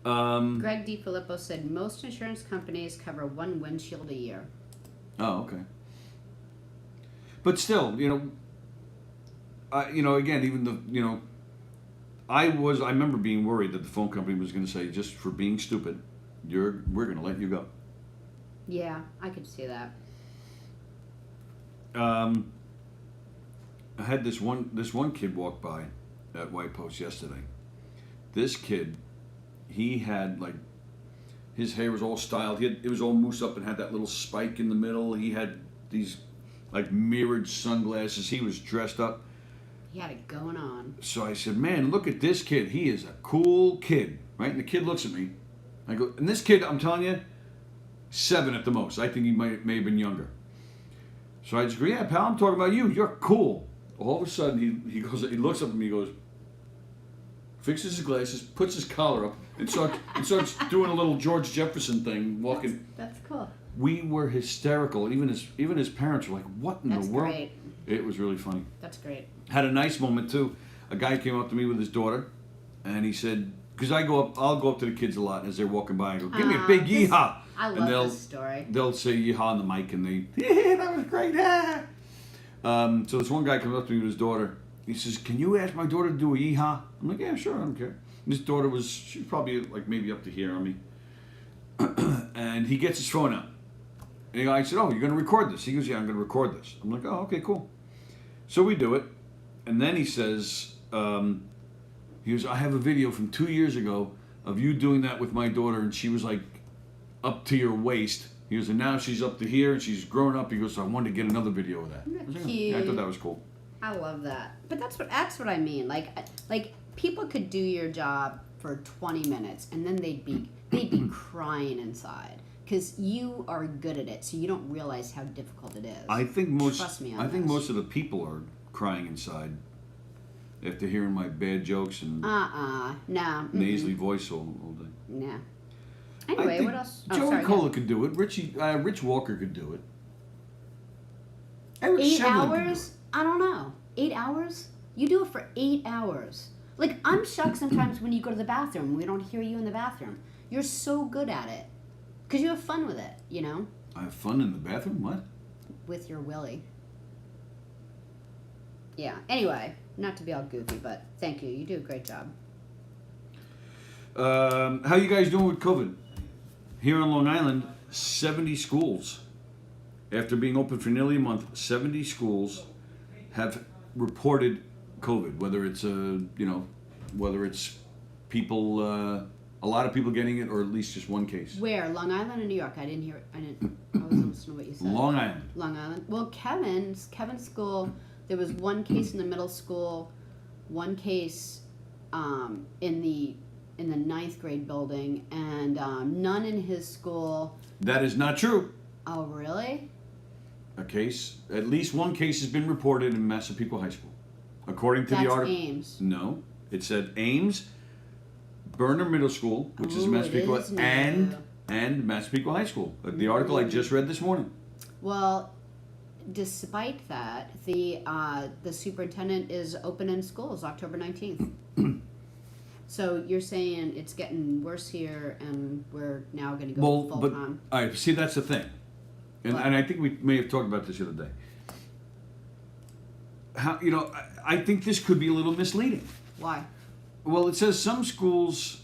Greg DiFilippo said most insurance companies cover one windshield a year. Oh, okay. But still, again, even I remember being worried that the phone company was going to say, just for being stupid, we're going to let you go. Yeah, I could see that. I had this one kid walk by at White Post yesterday. This kid, he had his hair was all styled. It was all moussed up and had that little spike in the middle. He had these mirrored sunglasses. He was dressed up. He had it going on. So I said, man, look at this kid. He is a cool kid, right? And the kid looks at me. I go, and this kid, I'm telling you, 7 at the most. I think he may have been younger. So I just go, yeah, pal, I'm talking about you. You're cool. All of a sudden, he looks up at me, he goes, fixes his glasses, puts his collar up, and starts doing a little George Jefferson thing, walking. That's cool. We were hysterical. Even his parents were like, what in the world? Great. It was really funny. That's great. Had a nice moment, too. A guy came up to me with his daughter, and he said, because I'll go up to the kids a lot as they're walking by and go, give me a big yeehaw. I love this story. They'll say yeehaw on the mic, and yeah, that was great. Ah. So this one guy comes up to me with his daughter. He says, can you ask my daughter to do a yeehaw? I'm like, yeah, sure, I don't care. And his daughter she was probably maybe up to here on me. And he gets his phone out. And I said, oh, you're going to record this? He goes, yeah, I'm going to record this. I'm like, oh, okay, cool. So we do it. And then he says, he goes, I have a video from 2 years ago of you doing that with my daughter, and she was up to your waist. He goes, and now she's up to here, and she's grown up. He goes, so I wanted to get another video of that. Cute. Yeah, I thought that was cool. I love that. But that's what I mean. Like people could do your job for 20 minutes, and then they'd be they'd be crying inside. Because you are good at it, so you don't realize how difficult it is. I think most. Trust me on I think this. most of the people are crying inside after hearing my bad jokes and Nah. nasally voice all day. Nah. I Anyway, think what else? Joey Cola could do it. Rich Walker could do it. Eric 8 Shevlin could do hours? I don't know. 8 hours? You do it for 8 hours. Like, I'm shocked sometimes when you go to the bathroom. We don't hear you in the bathroom. You're so good at it. Because you have fun with it, you know? I have fun in the bathroom? What? With your willy. Yeah. Anyway, not to be all goofy, but thank you. You do a great job. How you guys doing with COVID? Here on Long Island, 70 schools. After being open for nearly a month, 70 schools have reported COVID. Whether it's whether it's people, a lot of people getting it, or at least just one case. Where? Long Island or New York? I didn't hear it. I wasn't listening to what you said. Long Island. Long Island. Well, Kevin's school, there was one case in the middle school, one case in the 9th grade building, and none in his school. That is not true. Oh, really? At least one case has been reported in Massapequa High School. According to That's the article. Ames. No. It said Ames, Burner Middle School, which is Ooh, Massapequa, it is new. and Massapequa High School. The article I just read this morning. Well, despite that, the superintendent is opening schools October 19th. So you're saying it's getting worse here, and we're now going to go full time. All right, see, that's the thing. And I think we may have talked about this the other day. I think this could be a little misleading. Why? Well, it says some schools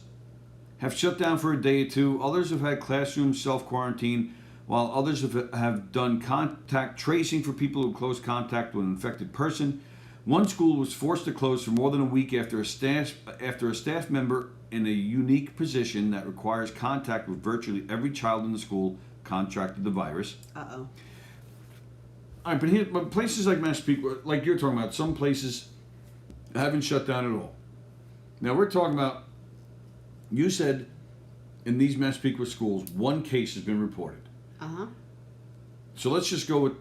have shut down for a day or two. Others have had classroom self-quarantine, while others have done contact tracing for people who close contact with an infected person. One school was forced to close for more than a week after a staff member in a unique position that requires contact with virtually every child in the school contracted the virus. Uh-oh. All right, but places like Massapequa, like you're talking about, some places haven't shut down at all. Now we're talking about, you said in these Massapequa schools, one case has been reported. Uh-huh. So let's just go with,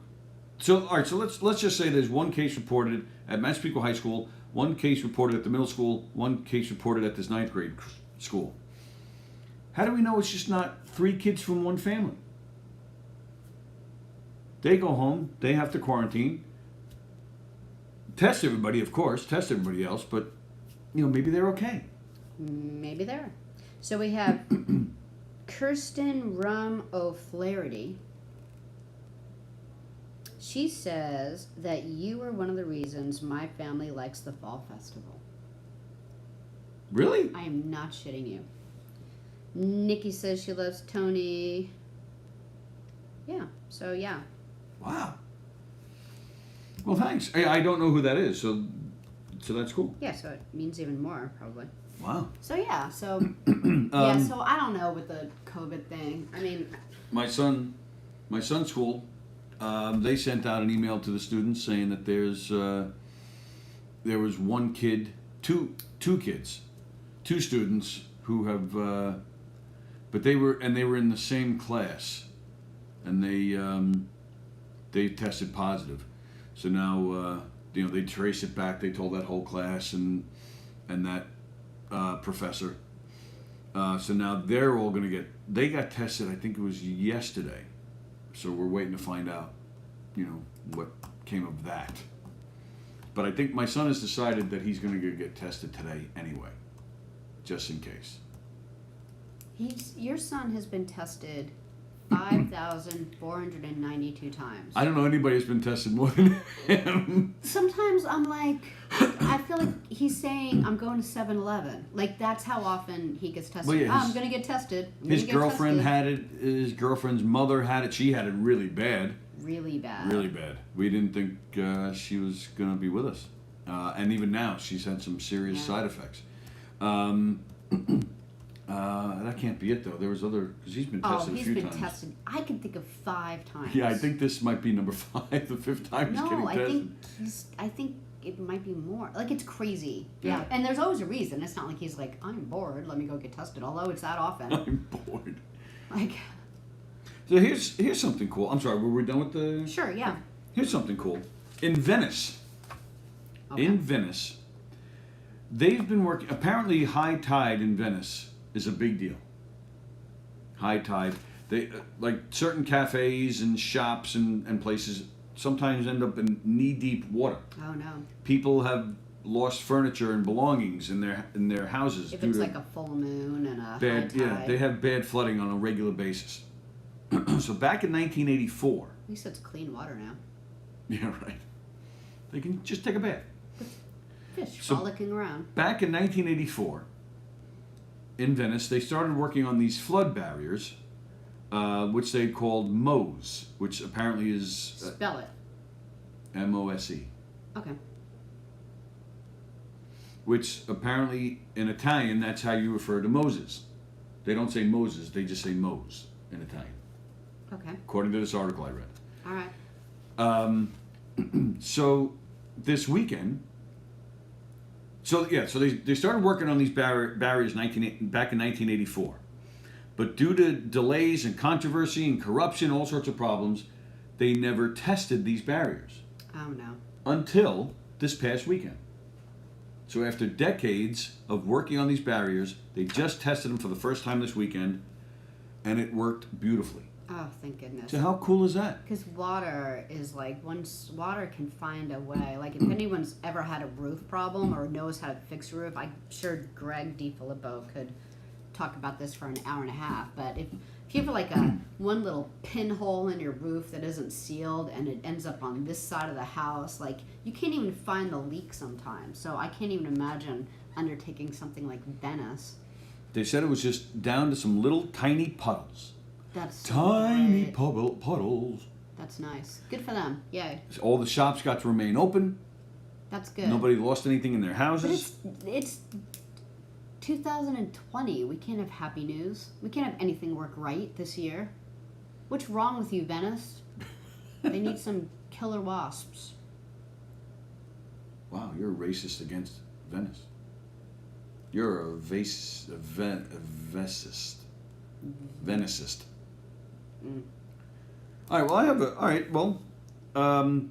let's just say there's one case reported at Massapequa High School, one case reported at the middle school, one case reported at this 9th grade school. How do we know it's just not 3 kids from one family? They go home, they have to quarantine, test everybody, of course, test everybody else, but, maybe they're okay. Maybe there. So we have Kirsten Rum O'Flaherty. She says that you are one of the reasons my family likes the fall festival. Really? I am not shitting you. Nikki says she loves Tony. Yeah, so yeah. Wow. Well, thanks. I don't know who that is, so that's cool. Yeah, so it means even more, probably. Wow. So yeah, so so I don't know with the COVID thing. I mean, my son's school, they sent out an email to the students saying that there was one kid, two kids, 2 students who have, but they were in the same class, and they tested positive. So now they trace it back. They told that whole class and that professor. So now they're all going to they got tested, I think it was yesterday. So we're waiting to find out, what came of that. But I think my son has decided that he's going to get tested today anyway, just in case. Your son has been tested 5,492 times. I don't know anybody who's been tested more than him. Sometimes I'm like, I feel like he's saying, I'm going to 7-Eleven. Like, that's how often he gets tested. Well, yeah, I'm going to get tested. His girlfriend had it. His girlfriend's mother had it. She had it really bad. Really bad. Really bad. We didn't think she was going to be with us. And even now, she's had some serious side effects. That can't be it, though. There was because he's been tested a few times. He's been tested. I can think of 5 times. Yeah, I think this might be number 5, the 5th time he's getting tested. I think it might be more. Like, it's crazy. Yeah. And there's always a reason. It's not like he's like, I'm bored, let me go get tested. Although it's that often. I'm bored. Like. So here's something cool. I'm sorry, were we done with the... Sure, yeah. Here's something cool. In Venice, Okay. they've been working... Apparently, high tide in Venice is a big deal. High tide. They like certain cafes and shops and places sometimes end up in knee-deep water. Oh, no. People have lost furniture and belongings in their houses. If it's like a full moon and a bad, high tide. yeah, they have bad flooding on a regular basis. So back in 1984... At least it's clean water now. Yeah, right. They can just take a bath. Fish So- frolicking around. Back in 1984, in Venice, they started working on these flood barriers, which they called MOSE, which apparently is Spell it. MOSE, Okay. which apparently in Italian, that's how you refer to Moses. They don't say Moses, they just say MOSE in Italian, Okay. according to this article I read. All right. So this weekend, so they started working on these barriers back in 1984, but due to delays and controversy and corruption, all sorts of problems, they never tested these barriers Oh, no. until this past weekend. So after decades of working on these barriers, they just tested them for the first time this weekend, and it worked beautifully. Oh, thank goodness. So how cool is that? Because water is like, once water can find a way. Like, if anyone's ever had a roof problem or knows how to fix a roof, I'm sure Greg DiFilippo could talk about this for an hour and a half. But if you have like one little pinhole in your roof that isn't sealed and it ends up on this side of the house, like, you can't even find the leak sometimes. So I can't even imagine undertaking something like Venice. They said it was just down to some little tiny puddles. That's so Tiny great. puddles. That's nice. Good for them. Yay. All the shops got to remain open. That's good. Nobody lost anything in their But houses. it's 2020. We can't have happy news. We can't have anything work right this year. What's wrong with you, Venice? They need some killer wasps. Wow, you're a racist against Venice. You're a Venicist. Venicist. Mm. All right. Well,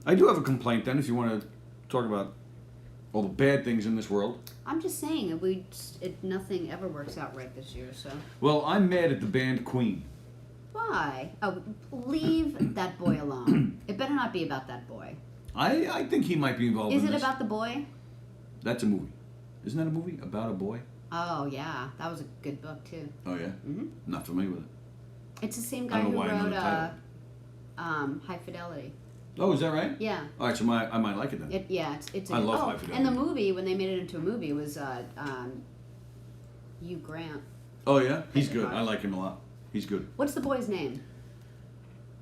I do have a complaint. Then, if you want to talk about all the bad things in this world. I'm just saying, nothing ever works out right this year. So Well, I'm mad at the band Queen. why? Oh, leave that boy alone. It better not be about that boy. I think he might be involved Is in it this. about the boy? That's a movie. Isn't that a movie about a boy? Oh yeah, that was a good book too. Oh yeah. Mhm. Not familiar with it. It's the same I guy don't who know why I know wrote the title. High Fidelity. Oh, is that right? Yeah. All right, so I might like it then. It's I love High and Fidelity. the movie, when they made it into a movie, was Hugh Grant. Oh yeah, he's Played the good. part. I like him a lot. He's good. What's the boy's name?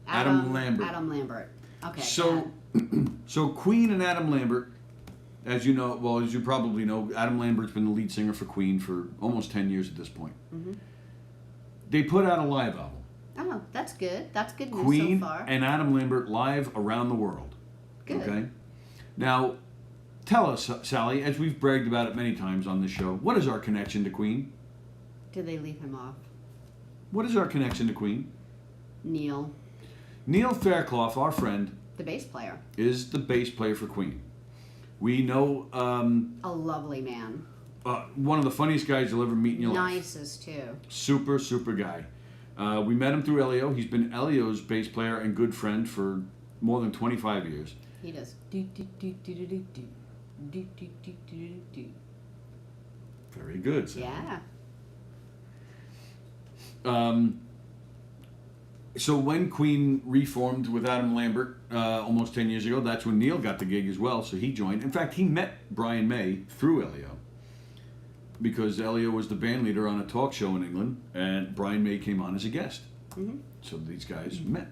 Adam Lambert. Adam Lambert. Okay. So, so Queen and Adam Lambert, as you know, well, as you probably know, Adam Lambert's been the lead singer for Queen for almost 10 years at this point. Mhm. They put out a live album. Oh, that's good. That's good news Queen so far. and Adam Lambert live around the world. Good. Okay? Now, tell us, Sally, as we've bragged about it many times on this show, what is our connection to Queen? Did they leave him off? What is our connection to Queen? Neil, Neil Fairclough, our friend, the bass player. is the bass player for Queen. We know A lovely man. one of the funniest guys you'll ever meet in your life. Nicest too. Super, super guy. We met him through Elio. He's been Elio's bass player and good friend for more than 25 years. He does. Do do do do do do do do do do do do. Very good. Sally. Yeah. So when Queen reformed with Adam Lambert almost 10 years ago, that's when Neil got the gig as well, so he joined. In fact, he met Brian May through Elio because Elio was the band leader on a talk show in England, and Brian May came on as a guest. Mm-hmm. So these guys met.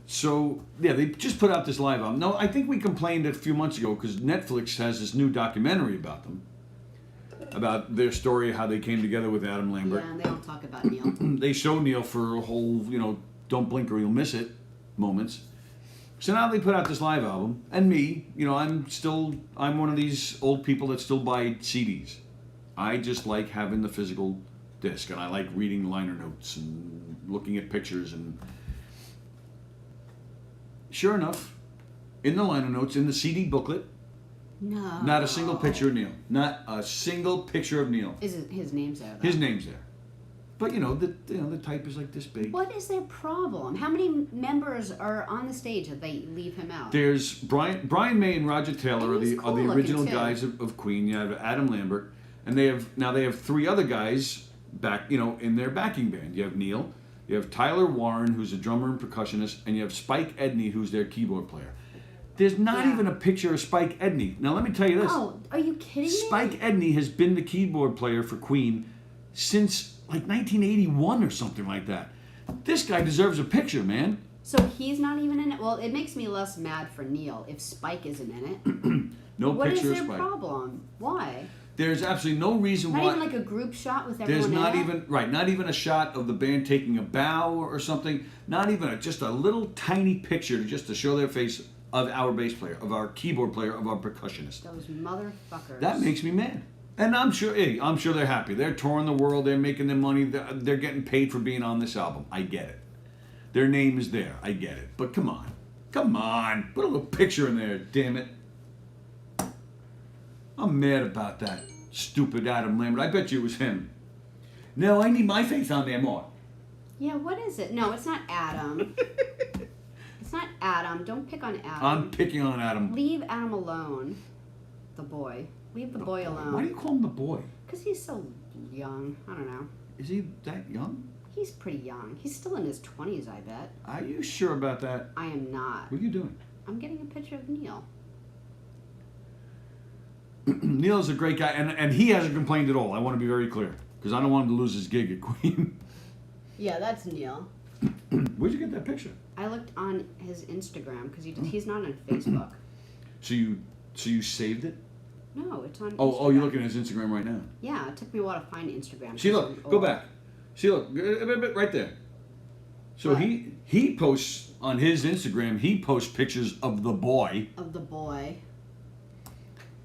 So, yeah, they just put out this live album. No, I think we complained a few months ago because Netflix has this new documentary about them, about their story, how they came together with Adam Lambert. Yeah, and they don't talk about Neil. They show Neil for a whole, don't blink or you'll miss it moments. So now they put out this live album, and me, I'm one of these old people that still buy CDs. I just like having the physical disc, and I like reading liner notes and looking at pictures. And sure enough, in the liner notes, in the CD booklet, no, not a single picture of Neil. Not a single picture of Neil. Is it his name's there? Though? His name's there. But the type is like this big. What is their problem? How many members are on the stage that they leave him out? There's Brian May and Roger Taylor And are he's the cool original looking, too. guys of Queen. You have Adam Lambert, and they have 3 other guys back in their backing band. You have Neil, you have Tyler Warren, who's a drummer and percussionist, and you have Spike Edney, who's their keyboard player. There's not Yeah. even a picture of Spike Edney. Now let me tell you this. Oh, are you kidding me? Spike Edney has been the keyboard player for Queen since like 1981 or something like that. This guy deserves a picture, man. So he's not even in it? Well, it makes me less mad for Neil if Spike isn't in it. No What is picture of their Spike. problem? Why? There's absolutely no reason Not why. even like a group shot with everyone There's not in it? even not even a shot of the band taking a bow or something. Not even just a little tiny picture just to show their face of our bass player, of our keyboard player, of our percussionist. Those motherfuckers. That makes me mad. And I'm sure they're happy. They're touring the world. They're making their money. They're getting paid for being on this album. I get it. Their name is there. I get it. But come on, put a little picture in there. Damn it. I'm mad about that stupid Adam Lambert. I bet you it was him. No, I need my face on there more. Yeah, what is it? No, it's not Adam. It's not Adam. Don't pick on Adam. I'm picking on Adam. Leave Adam alone. The boy. Leave the boy alone. Why do you call him the boy? Because he's so young. I don't know. Is he that young? He's pretty young. He's still in his 20s, I bet. Are you sure about that? I am not. What are you doing? I'm getting a picture of Neil. Neil's a great guy, and he hasn't complained at all. I want to be very clear, because I don't want him to lose his gig at Queen. Yeah, that's Neil. Where'd you get that picture? I looked on his Instagram because he's not on Facebook. So you saved it? No, it's on Instagram. Oh, you're looking at his Instagram right now. Yeah, it took me a while to find Instagram. See, look, go back. See, look, right there. So What? he posts on his Instagram. He posts pictures of the boy, Of the boy.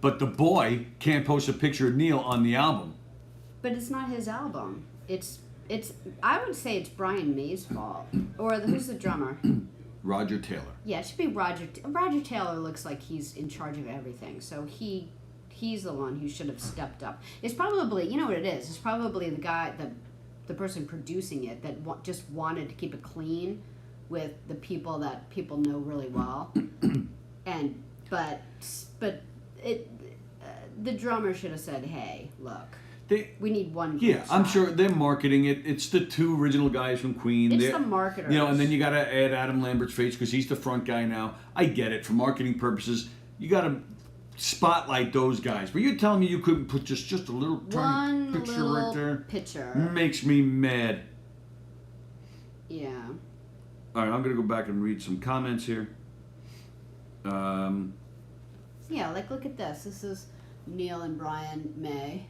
but the boy can't post a picture of Neil on the album. But it's not his album. It's. I would say it's Brian May's fault. Or who's the drummer? Roger Taylor. Yeah, it should be Roger. Roger Taylor looks like he's in charge of everything, so he's the one who should have stepped up. It's probably, you know what it is? It's probably the guy, the person producing it that just wanted to keep it clean with the people that people know really well, but the drummer should have said, "Hey, look, we need one." Yeah, I'm shot." sure they're marketing it. It's the 2 original guys from Queen. It's They're- the marketers. and then you got to add Adam Lambert's face because he's the front guy now. I get it. For marketing purposes, you got to spotlight those guys. But you're telling me you couldn't put just a little tiny One picture little right there? picture. Makes me mad. Yeah. All right, I'm going to go back and read some comments here. Yeah, like look at this. This is Neil and Brian May.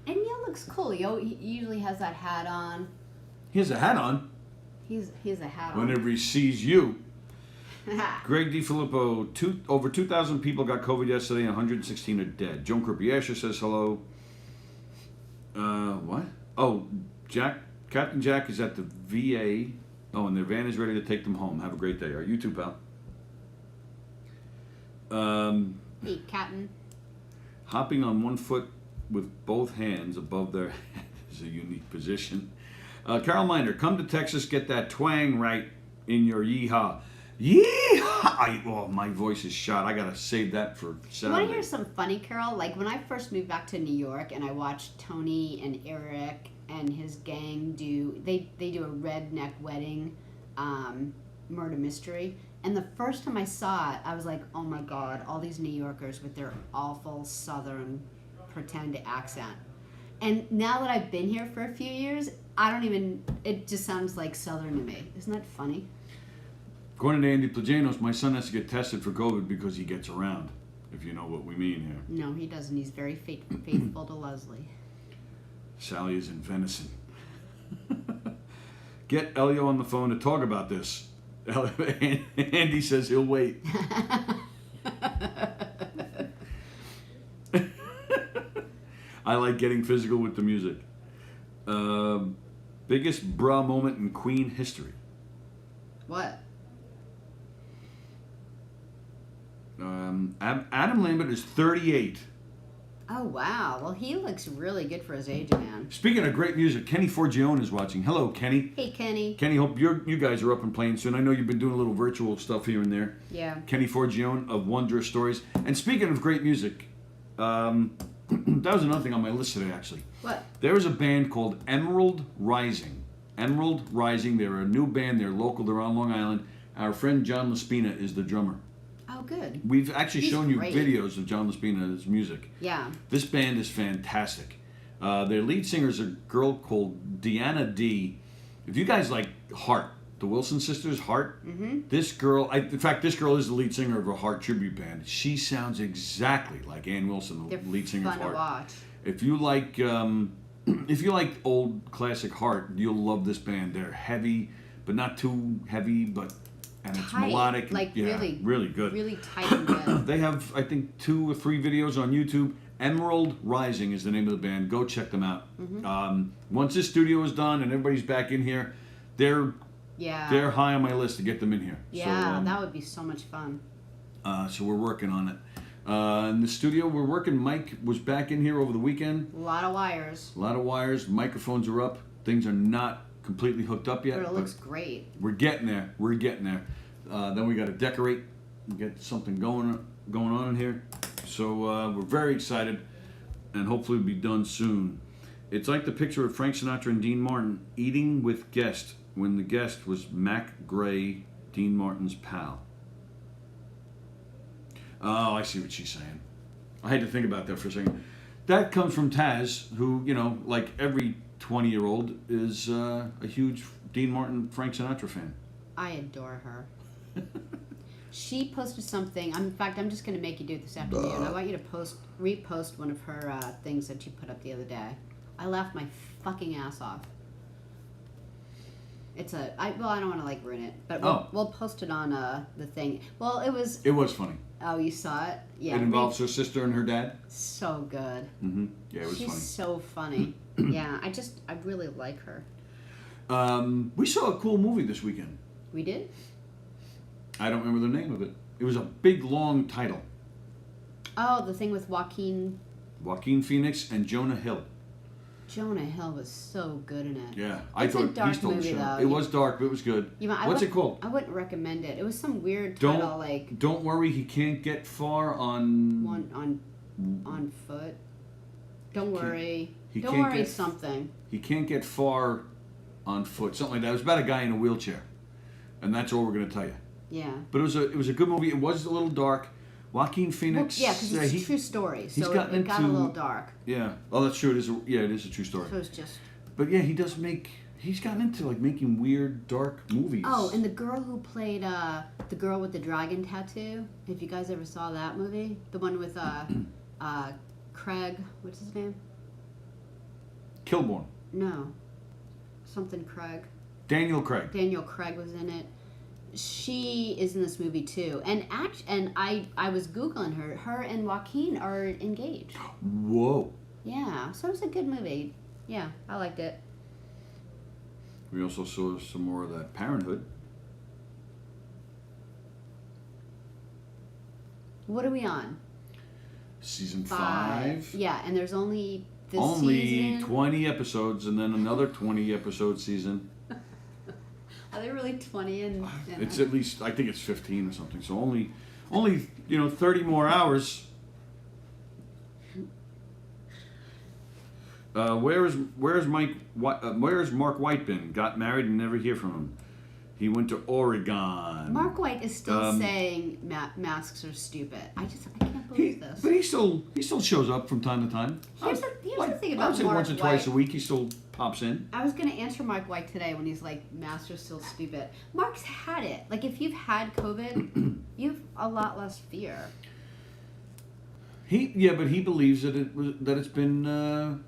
And Neil looks cool. He usually has that hat on. He has a hat on He has a hat on. whenever he sees you. Greg DiFilippo, over 2,000 people got COVID yesterday and 116 are dead. Joan Kruppiasha says hello. What? Oh, Captain Jack is at the VA. Oh, and their van is ready to take them home. Have a great day. Are you too, pal? Hey, Captain. Hopping on one foot with both hands above their head is a unique position. Carol Miner, come to Texas, get that twang right in your yeehaw. Yeehaw! Oh, my voice is shot. I gotta save that for You want to Saturday. hear some funny, Carol? Like when I first moved back to New York and I watched Tony and Eric and his gang do a redneck wedding murder mystery. And the first time I saw it, I was like, oh my God, all these New Yorkers with their awful Southern pretend accent. And now that I've been here for a few years, it just sounds like Southern to me. Isn't that funny? According to Andy Plajanos, my son has to get tested for COVID because he gets around, if you know what we mean here. No, he doesn't. He's very faithful to Leslie. Sallie is in venison. Get Elio on the phone to talk about this. Andy says he'll wait. I like getting physical with the music. Biggest bra moment in Queen history. What? Adam Lambert is 38. Oh, wow. Well, he looks really good for his age, man. Speaking of great music, Kenny Forgione is watching. Hello, Kenny. Hey, Kenny. Kenny, hope you guys are up and playing soon. I know you've been doing a little virtual stuff here and there. Yeah. Kenny Forgione of Wondrous Stories. And speaking of great music, that was another thing on my list today, actually. What? There is a band called Emerald Rising. Emerald Rising. They're a new band. They're local. They're on Long Island. Our friend John Laspina is the drummer. Oh, good. We've actually He's shown you great. videos of John Laspina's music. Yeah. This band is fantastic. Their lead singer is a girl called Deanna D. If you guys like Heart, the Wilson sisters, Heart, this girl, in fact, this girl is the lead singer of a Heart tribute band. She sounds exactly like Ann Wilson, the They're lead singer of fun to Heart. watch. If you like old classic Heart, you'll love this band. They're heavy, but not too heavy, and it's Tight, melodic. like really good. Really tight and good. They have, I think, 2 or 3 videos on YouTube. Emerald Rising is the name of the band. Go check them out. Once this studio is done and everybody's back in here, they're high on my list to get them in here. Yeah, So, that would be so much fun. so we're working on it. In the studio, we're working. Mike was back in here over the weekend. A lot of wires. A lot of wires. Microphones are up. Things are not completely hooked up yet. But it looks great. We're getting there. We're getting there. Then we got to decorate and get something going on in here. So we're very excited, and hopefully we'll be done soon. It's like the picture of Frank Sinatra and Dean Martin eating with guest when the guest was Mac Gray, Dean Martin's pal. Oh, I see what she's saying. I had to think about that for a second. That comes from Taz, who, like every 20-year-old, is a huge Dean Martin, Frank Sinatra fan. I adore her. She posted something. In fact, I'm just going to make you do it this afternoon. I want you to repost one of her things that she put up the other day. I laughed my fucking ass off. It's I don't want to ruin it, but we'll post it on the thing. Well, it was funny. Oh, you saw it? Yeah. It involves her sister and her dad. So good. Mm-hmm. Yeah, it was She's funny. so funny. Yeah, I really like her. We saw a cool movie this weekend. We did? I don't remember the name of it. It was a big, long title. Oh, the thing with Joaquin Phoenix and Jonah Hill. Jonah Hill was so good in it. Yeah, It's a dark he stole the movie, show. though. It was dark, but it was good. What's it called? I wouldn't recommend it. It was some weird title, Don't worry, he can't get far on... on foot. Don't worry. He Don't can't worry get- something. He can't get far on foot. Something like that. It was about a guy in a wheelchair. And that's all we're going to tell you. Yeah. But it was a good movie. It was a little dark. Joaquin Phoenix... Well, yeah, because it's a true story, so gotten it got a into- little dark. Yeah. Oh, that's true. It is a true story. So it's just... But yeah, he's gotten into making weird, dark movies. Oh, and the girl who played the girl with the dragon tattoo. If you guys ever saw that movie, the one with Craig, what's his name? Kilborn. No, something Craig. Daniel Craig. Daniel Craig was in it. She is in this movie too, and I was googling her. Her and Joaquin are engaged. Whoa. Yeah, so it was a good movie. Yeah, I liked it. We also saw some more of that Parenthood. What are we on? Season 5. Yeah, and there's only this Only season. 20 episodes, and then another 20 episode season. Are they really 20? And It's at least, I think it's 15 or something. So only 30 more hours. Where's Mark White been? Got married and never hear from him. He went to Oregon. Mark White is still saying masks are stupid. I can't believe this. But he still shows up from time to time. Here's the thing I about would say Mark once or White. twice a week he still pops in. I was going to answer Mark White today when he's like, masks are still stupid. Mark's had it. Like, if you've had COVID, you have a lot less fear. But he believes that it's been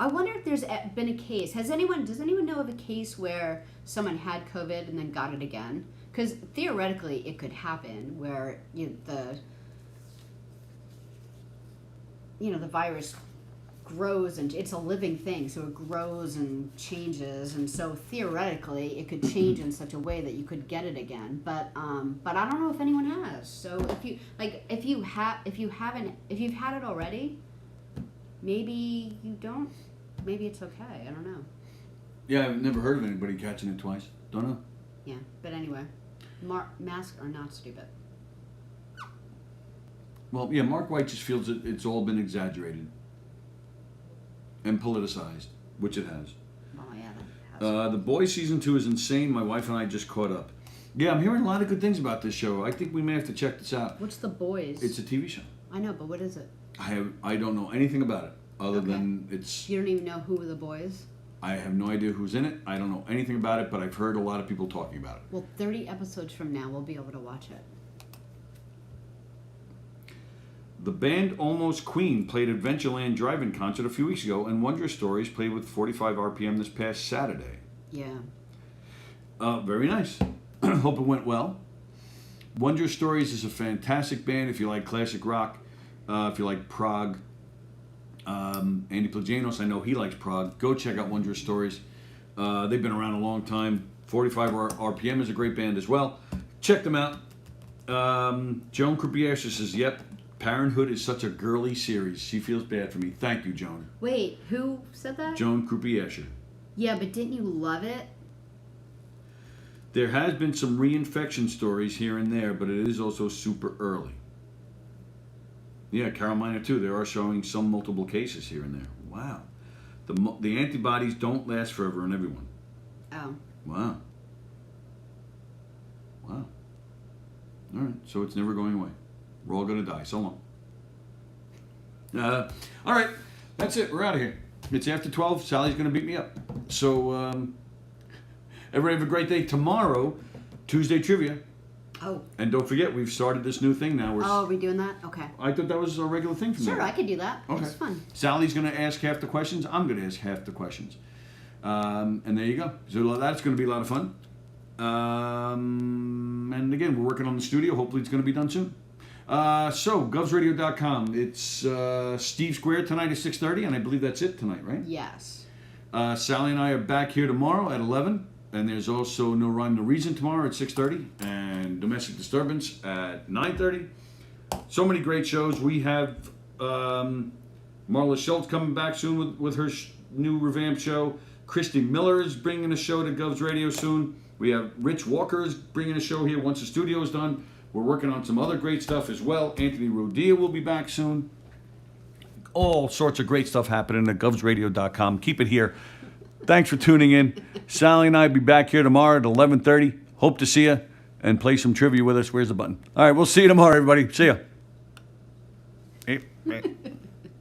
I wonder if there's been a case. Does anyone know of a case where someone had COVID and then got it again? Because theoretically, it could happen where the virus grows, and it's a living thing, so it grows and changes, and so theoretically, it could change in such a way that you could get it again. But I don't know if anyone has. So if you've had it already, maybe you don't. Maybe it's okay. I don't know. Yeah, I've never heard of anybody catching it twice. Don't know. Yeah, but anyway, masks are not stupid. Well, yeah, Mark White just feels that it's all been exaggerated and politicized, which it has. Oh yeah, that has. The Boys season 2 is insane. My wife and I just caught up. Yeah, I'm hearing a lot of good things about this show. I think we may have to check this out. What's The Boys? It's a TV show. I know, but what is it? I don't know anything about it other Okay. than it's. You don't even know who The Boys? I have no idea who's in it. I don't know anything about it, but I've heard a lot of people talking about it. Well, 30 episodes from now, we'll be able to watch it. The band Almost Queen played Adventureland Drive-In concert a few weeks ago, and Wondrous Stories played with 45 RPM this past Saturday. Yeah. Very nice. Hope it went well. Wondrous Stories is a fantastic band if you like classic rock, if you like prog. Andy Plagianos, I know he likes prog. Go check out Wondrous Stories. They've been around a long time. 45 RPM is a great band as well. Check them out. Joan Croupier says, yep, Parenthood is such a girly series. She feels bad for me. Thank you, Joan. Wait, who said that? Joan Croupier. Yeah, but didn't you love it? There has been some reinfection stories here and there, but it is also super early. Yeah, Carolina too. They are showing some multiple cases here and there. Wow. The antibodies don't last forever in everyone. Oh. Wow. Wow. All right, so it's never going away. We're all going to die. So long. All right, that's it. We're out of here. It's after 12. Sally's going to beat me up. So, everybody have a great day. Tomorrow, Tuesday Trivia. Oh. And don't forget, we've started this new thing now. Oh, are we doing that? Okay. I thought that was a regular thing for me. Sure, I could do that. Okay. It's fun. Sally's going to ask half the questions. I'm going to ask half the questions. And there you go. So that's going to be a lot of fun. And again, we're working on the studio. Hopefully it's going to be done soon. So, govsradio.com. It's Steve Square tonight at 6:30, and I believe that's it tonight, right? Yes. Sally and I are back here tomorrow at 11, and there's also No Rhyme, No Reason tomorrow at 6:30, and Domestic Disturbance at 9:30. So many great shows. We have Marla Schultz coming back soon with her new revamped show. Christy Miller is bringing a show to Govs Radio soon. We have Rich Walker is bringing a show here once the studio is done. We're working on some other great stuff as well. Anthony Rodia will be back soon. All sorts of great stuff happening at govsradio.com. Keep it here. Thanks for tuning in. Sally and I will be back here tomorrow at 11:30. Hope to see you and play some trivia with us. Where's the button? All right, we'll see you tomorrow, everybody. See ya. Hey.